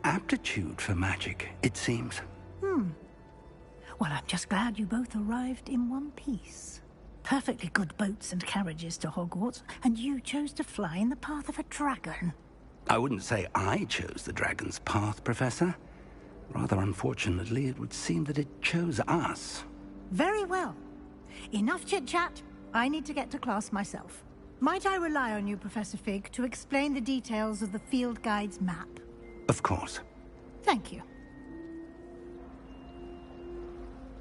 aptitude for magic, it seems. Well, I'm just glad you both arrived in one piece. Perfectly good boats and carriages to Hogwarts, and you chose to fly in the path of a dragon. I wouldn't say I chose the dragon's path, Professor. Rather unfortunately, it would seem that it chose us. Very well. Enough chit-chat. I need to get to class myself. Might I rely on you, Professor Fig, to explain the details of the field guide's map? Of course. Thank you.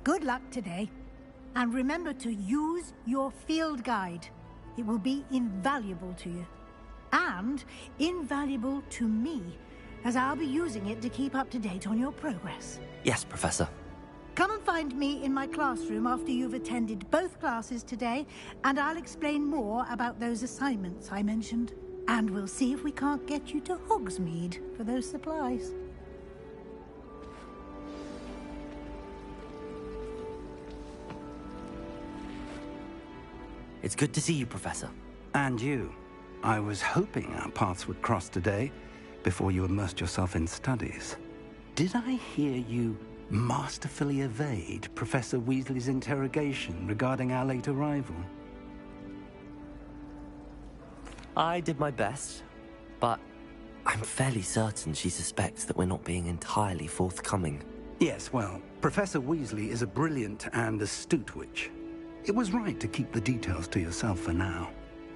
Good luck today. And remember to use your field guide. It will be invaluable to you. And invaluable to me, as I'll be using it to keep up to date on your progress. Yes, Professor. Come and find me in my classroom after you've attended both classes today, and I'll explain more about those assignments I mentioned. And we'll see if we can't get you to Hogsmeade for those supplies. It's good to see you, Professor. And you. I was hoping our paths would cross today, before you immersed yourself in studies. Did I hear you masterfully evade Professor Weasley's interrogation regarding our late arrival? I did my best, but I'm fairly certain she suspects that we're not being entirely forthcoming. Yes, well, Professor Weasley is a brilliant and astute witch. It was right to keep the details to yourself for now.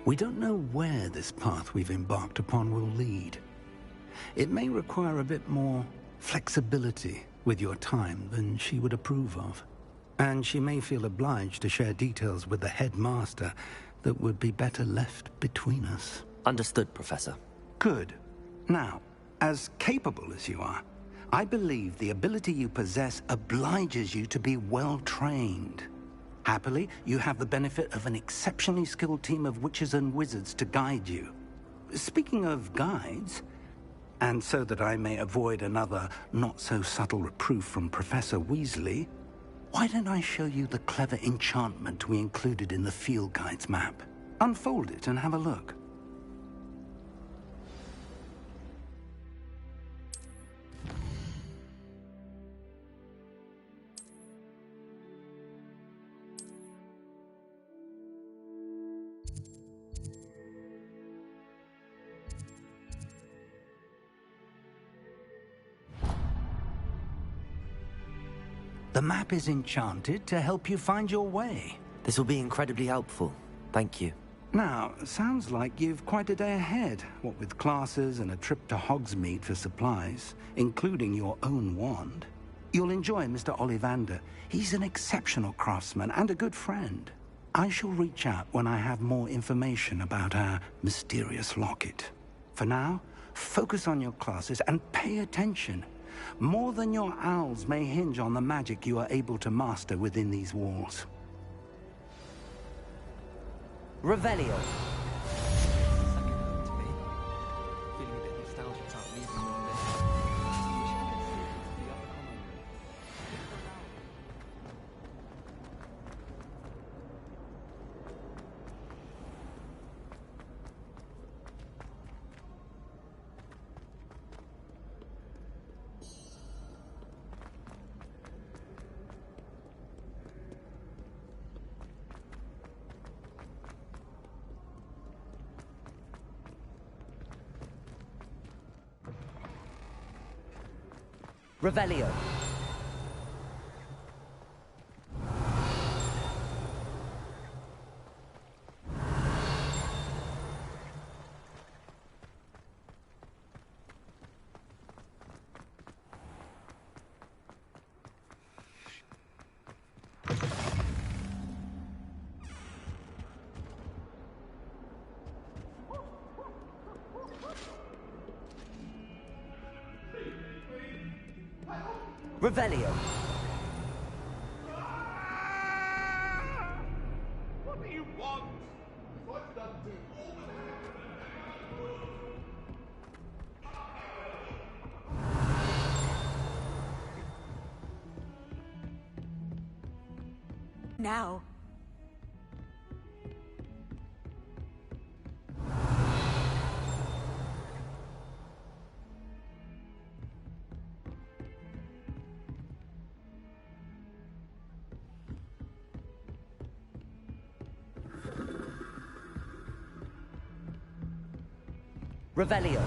We don't know where this path we've embarked upon will lead. It may require a bit more flexibility with your time than she would approve of. And she may feel obliged to share details with the headmaster that would be better left between us. Understood, Professor. Good. Now, as capable as you are, I believe the ability you possess obliges you to be well-trained. Happily, you have the benefit of an exceptionally skilled team of witches and wizards to guide you. Speaking of guides, and so that I may avoid another not-so-subtle reproof from Professor Weasley, why don't I show you the clever enchantment we included in the field guide's map? Unfold it and have a look. The map is enchanted to help you find your way. This will be incredibly helpful. Thank you. Now, sounds like you've quite a day ahead, what with classes and a trip to Hogsmeade for supplies, including your own wand. You'll enjoy Mr. Ollivander. He's an exceptional craftsman and a good friend. I shall reach out when I have more information about our mysterious locket. For now, focus on your classes and pay attention. More than your owls may hinge on the magic you are able to master within these walls. Revelio. Revelio. Revelio. What do you want? What did I do? Now. Revelio.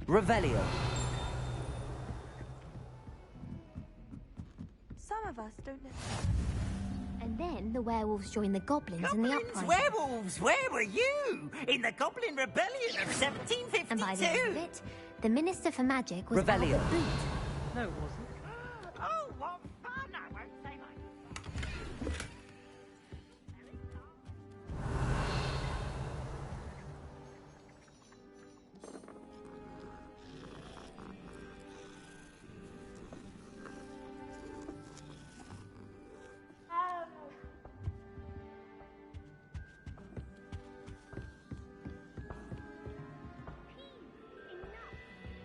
Revelio. Some of us don't know. And then the werewolves joined the goblins in the uprising. Werewolves, where were you? In the Goblin Rebellion of 1752. And by the end of it, the Minister for Magic was Revelio. Albert Boot. No, it wasn't. Oh, what fun! I won't say much.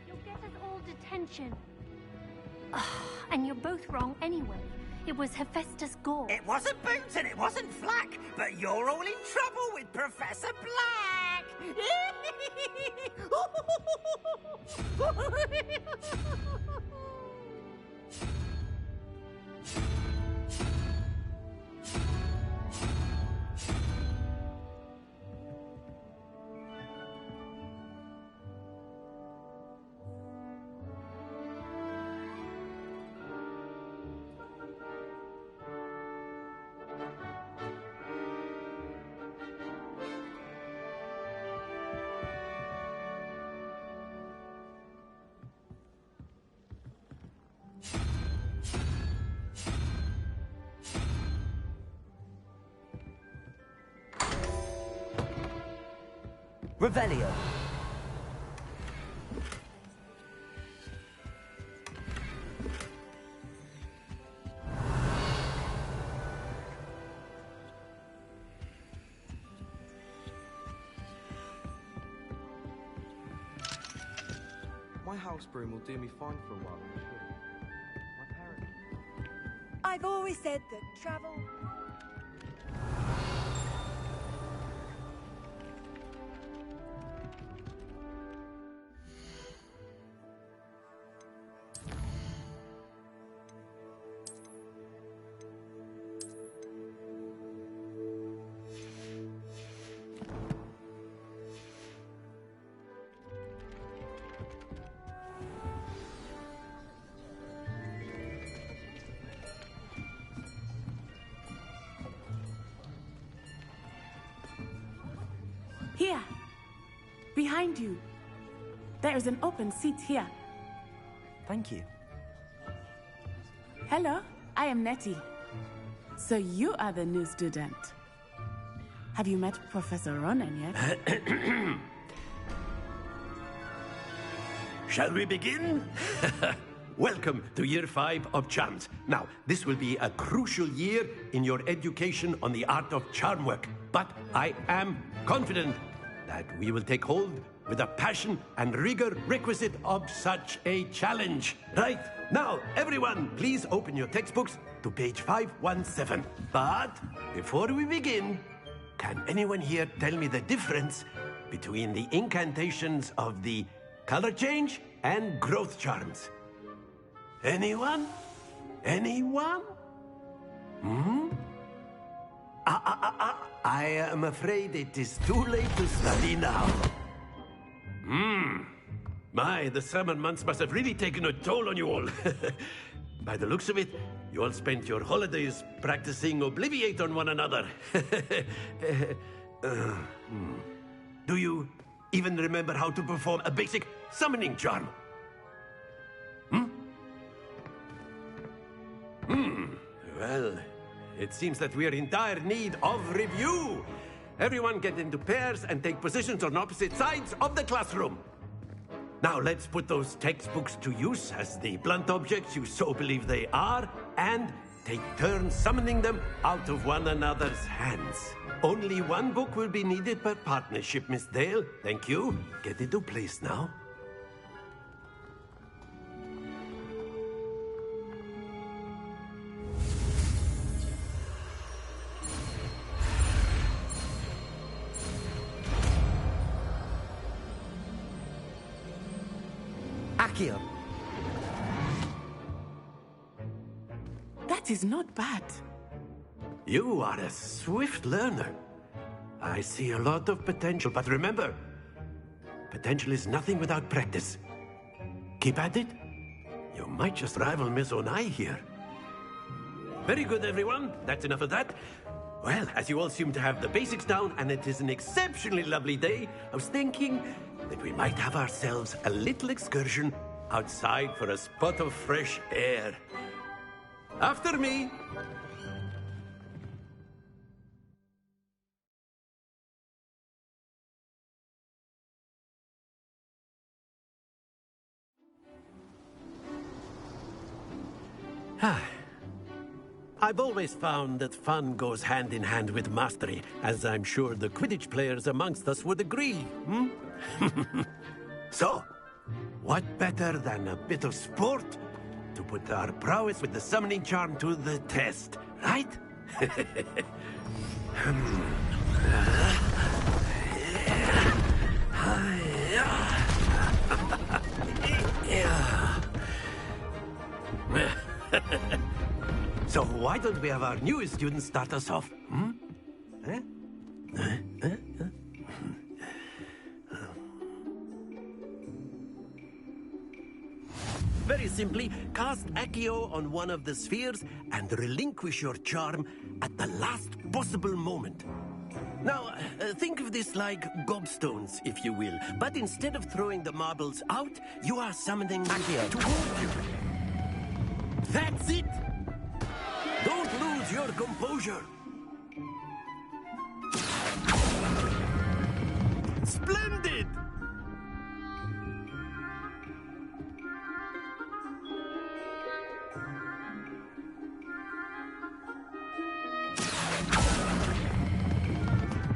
You'll get us all detention. And you're both wrong anyway. It was Hephaestus Gore. It wasn't Boots and it wasn't Flack, but you're all in trouble with Professor Black. Revelio. My house broom will do me fine for a while, I'm sure. My parents... I've always said that travel... Here, behind you. There is an open seat here. Thank you. Hello, I am Nettie. So you are the new student. Have you met Professor Ronan yet? Shall we begin? Welcome to Year 5 of Charms. Now, this will be a crucial year in your education on the art of charm work. But I am confident that we will take hold with the passion and rigor requisite of such a challenge. Right, now, everyone, please open your textbooks to page 517. But before we begin, can anyone here tell me the difference between the incantations of the color change and growth charms? Anyone? Anyone? I am afraid it is too late to study now. My, the summer months must have really taken a toll on you all. By the looks of it, you all spent your holidays practicing Obliviate on one another. Do you even remember how to perform a basic summoning charm? Well, it seems that we are in dire need of review. Everyone get into pairs and take positions on opposite sides of the classroom. Now let's put those textbooks to use as the blunt objects you so believe they are, and take turns summoning them out of one another's hands. Only one book will be needed per partnership, Miss Dale. Thank you. Get into place now. Accio. That is not bad. You are a swift learner. I see a lot of potential, but remember, potential is nothing without practice. Keep at it. You might just rival Miss Onai here. Very good, everyone. That's enough of that. Well, as you all seem to have the basics down, and it is an exceptionally lovely day, I was thinking that we might have ourselves a little excursion outside for a spot of fresh air. After me. I've always found that fun goes hand in hand with mastery, as I'm sure the Quidditch players amongst us would agree, So, what better than a bit of sport to put our prowess with the summoning charm to the test, right? So why don't we have our newest student start us off? Very simply, cast Accio on one of the spheres and relinquish your charm at the last possible moment. Now, think of this like gobstones, if you will. But instead of throwing the marbles out, you are summoning Accio toward you. That's it! Don't lose your composure. Splendid!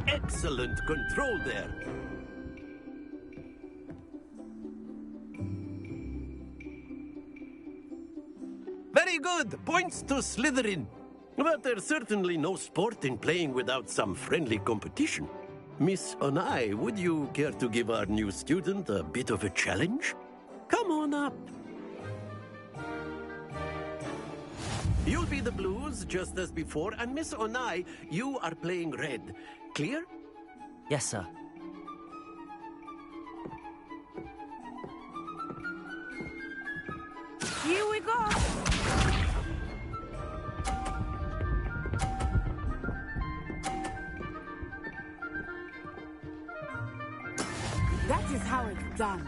Excellent control there. Very good. Points to Slytherin. But there's certainly no sport in playing without some friendly competition. Miss Onai, would you care to give our new student a bit of a challenge? Come on up. You'll be the blues, just as before, and Miss Onai, you are playing red. Clear? Yes, sir. Here we go. That is how it's done.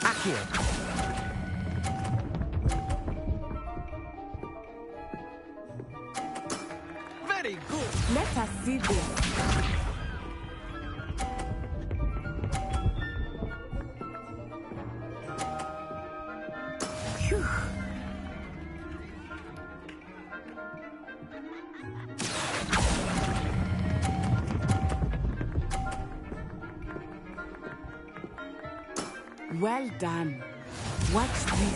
Accio. Very good. Let us see this. Phew. Well done. Watch this.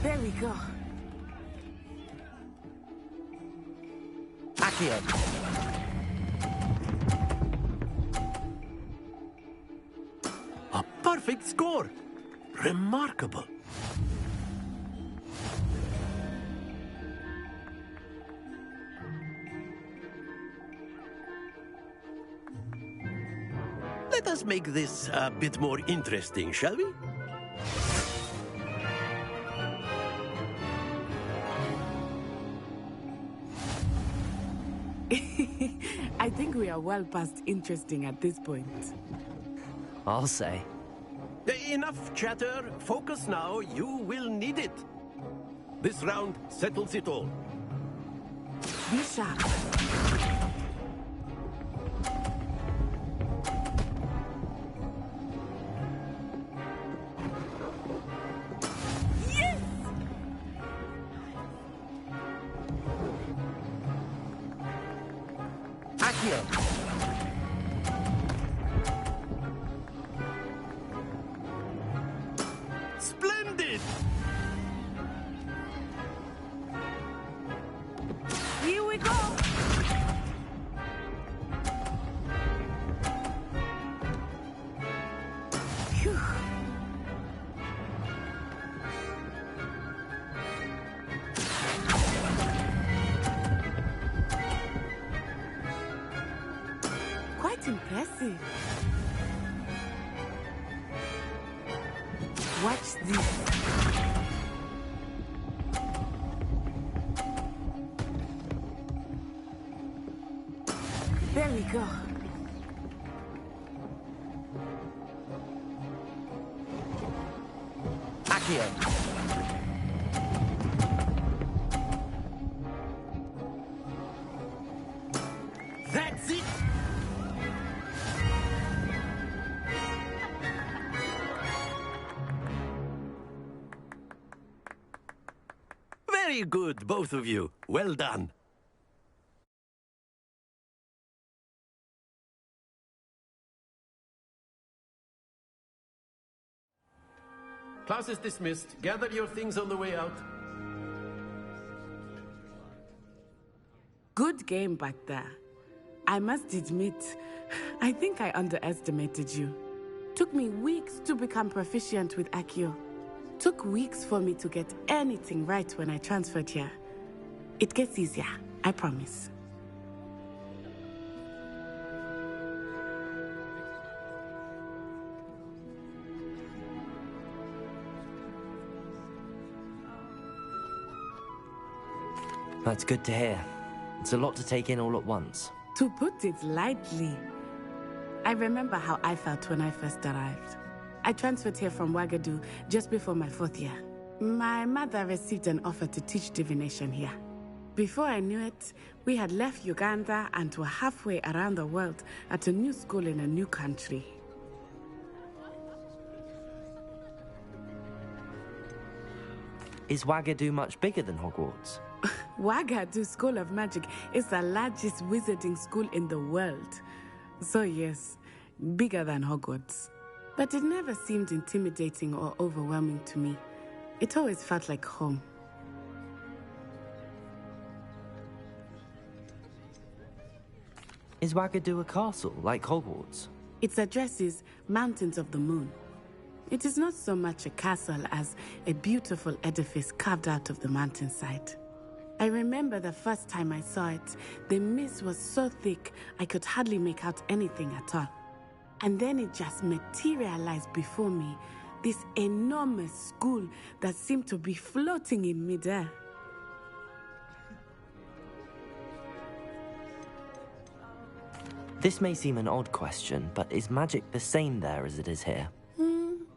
There we go. Accio. perfect score. Remarkable. Let us make this a bit more interesting, shall we? I think we are well past interesting at this point. I'll say. Enough chatter. Focus now. You will need it. This round settles it all. Be sharp. Splendid! Here we go! Phew. Quite impressive. Watch this. There we go. Accio. That's it! Very good, both of you. Well done. Class is dismissed. Gather your things on the way out. Good game back there. I must admit, I think I underestimated you. Took me weeks to become proficient with Accio. Took weeks for me to get anything right when I transferred here. It gets easier, I promise. That's good to hear. It's a lot to take in all at once. To put it lightly, I remember how I felt when I first arrived. I transferred here from Ouagadougou just before my 4th year. My mother received an offer to teach divination here. Before I knew it, we had left Uganda and were halfway around the world at a new school in a new country. Is Ouagadougou much bigger than Hogwarts? Ouagadougou School of Magic is the largest wizarding school in the world. So yes, bigger than Hogwarts. But it never seemed intimidating or overwhelming to me. It always felt like home. Is Ouagadougou a castle, like Hogwarts? Its address is Mountains of the Moon. It is not so much a castle as a beautiful edifice carved out of the mountainside. I remember the first time I saw it, the mist was so thick I could hardly make out anything at all. And then it just materialized before me, this enormous school that seemed to be floating in midair. This may seem an odd question, but is magic the same there as it is here?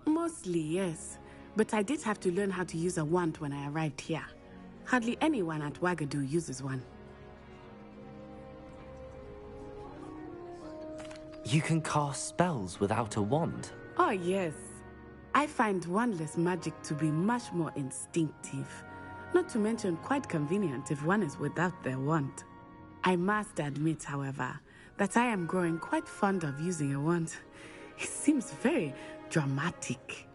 Mostly, yes. But I did have to learn how to use a wand when I arrived here. Hardly anyone at Ouagadougou uses one. You can cast spells without a wand? Oh, yes. I find wandless magic to be much more instinctive. Not to mention quite convenient if one is without their wand. I must admit, however, that I am growing quite fond of using a wand. It seems very dramatic.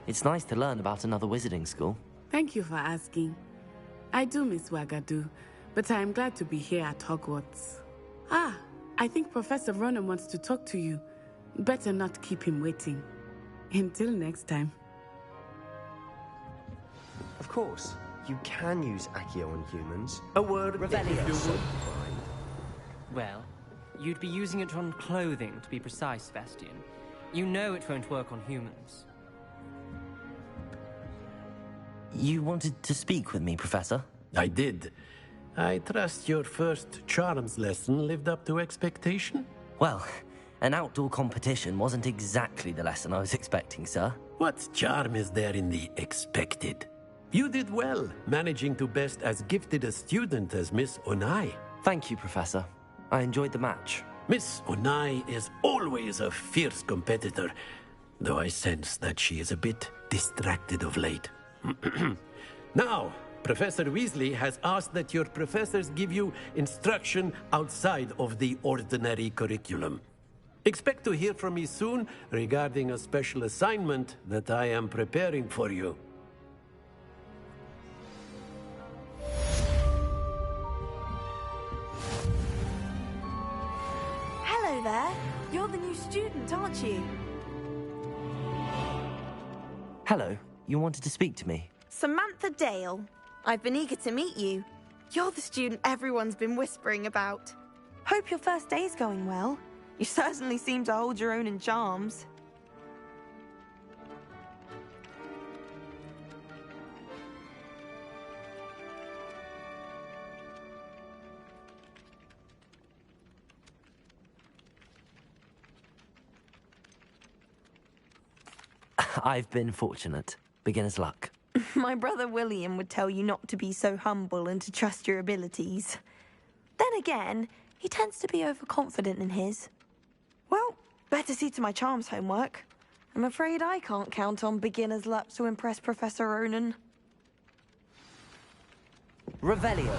It's nice to learn about another wizarding school. Thank you for asking. I do miss Ouagadougou, but I am glad to be here at Hogwarts. Ah, I think Professor Ronan wants to talk to you. Better not keep him waiting. Until next time. Of course, you can use Accio on humans. A word of Revelio. if you would. Well, you'd be using it on clothing, to be precise, Sebastian. You know it won't work on humans. You wanted to speak with me, Professor? I did. I trust your first charms lesson lived up to expectation? Well, an outdoor competition wasn't exactly the lesson I was expecting, sir. What charm is there in the expected? You did well, managing to best as gifted a student as Miss Onai. Thank you, Professor. I enjoyed the match. Miss Onai is always a fierce competitor, though I sense that she is a bit distracted of late. Now, Professor Weasley has asked that your professors give you instruction outside of the ordinary curriculum. Expect to hear from me soon regarding a special assignment that I am preparing for you. Hello there. You're the new student, aren't you? Hello, you wanted to speak to me? Samantha Dale. I've been eager to meet you. You're the student everyone's been whispering about. Hope your first day's going well. You certainly seem to hold your own in charms. I've been fortunate. Beginner's luck. My brother William would tell you not to be so humble and to trust your abilities. Then again, he tends to be overconfident in his. Well, better see to my charms homework. I'm afraid I can't count on beginner's luck to impress Professor Ronan. Revelio.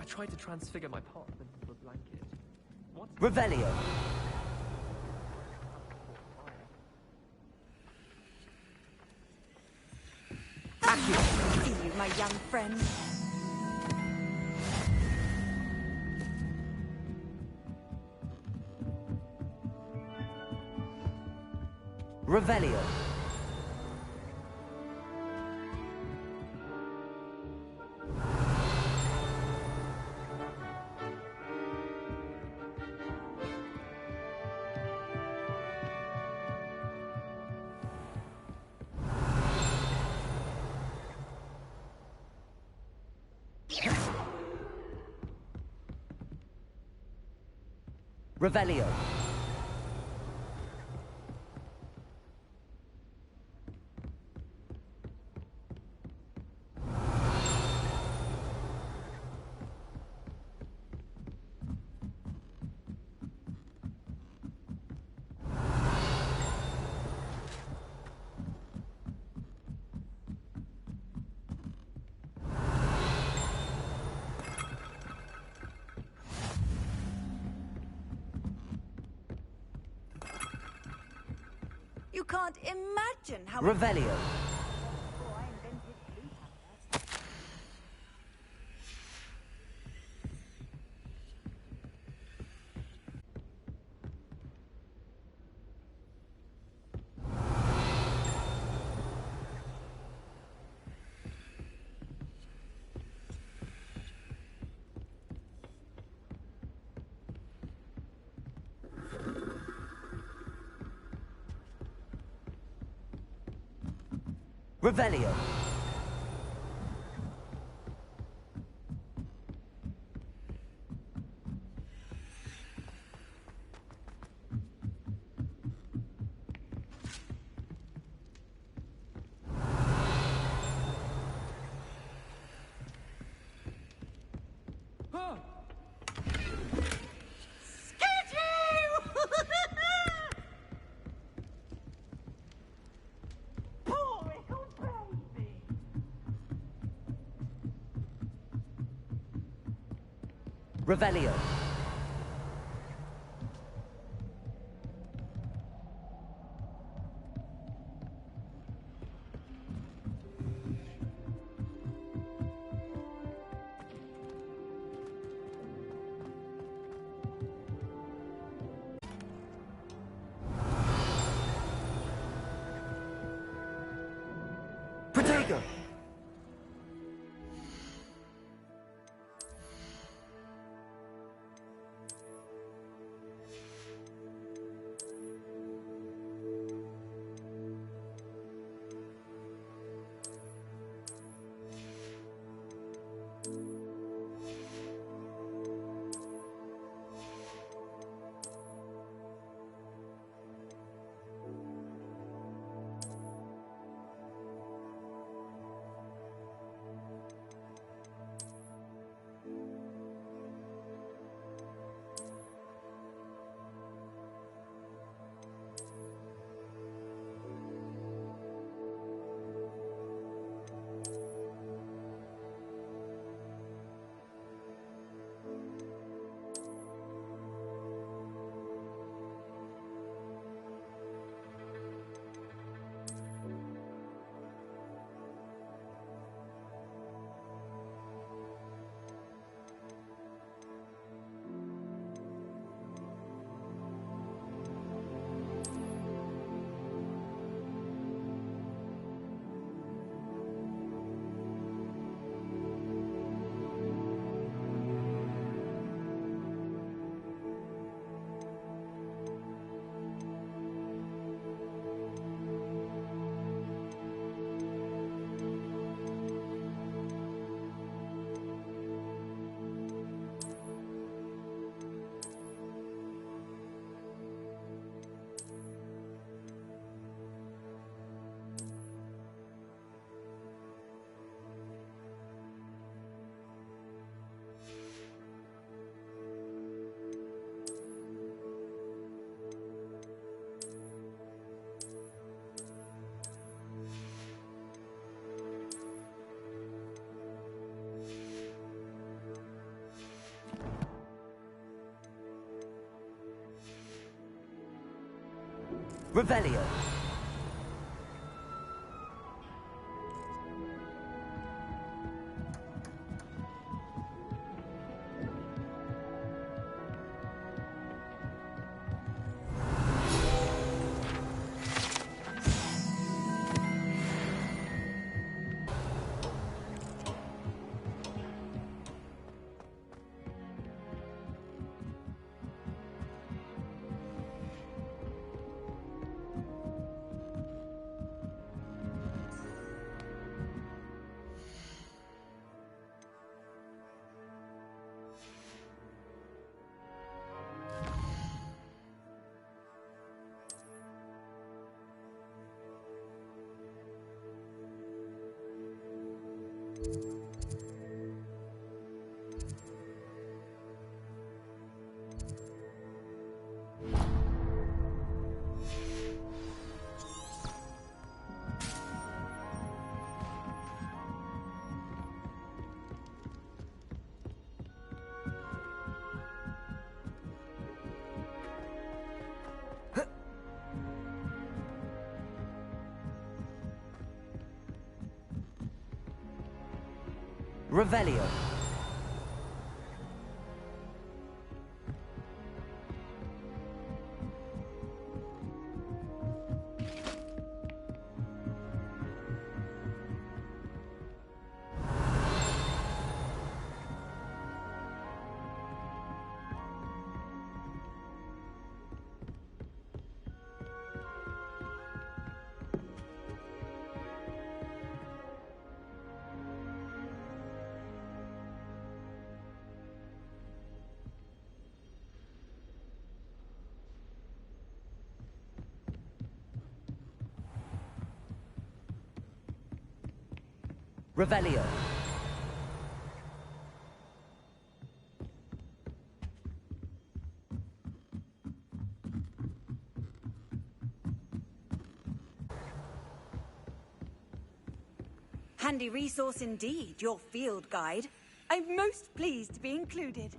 Tried to transfigure my path into a blanket. What? Revelio. See you, my young friend. Revelio. Revelio. can't imagine how... Revelio. Revelio. Revelio. Protego. Revelio. Revelio. Revelio. Handy resource indeed, your field guide. I'm most pleased to be included.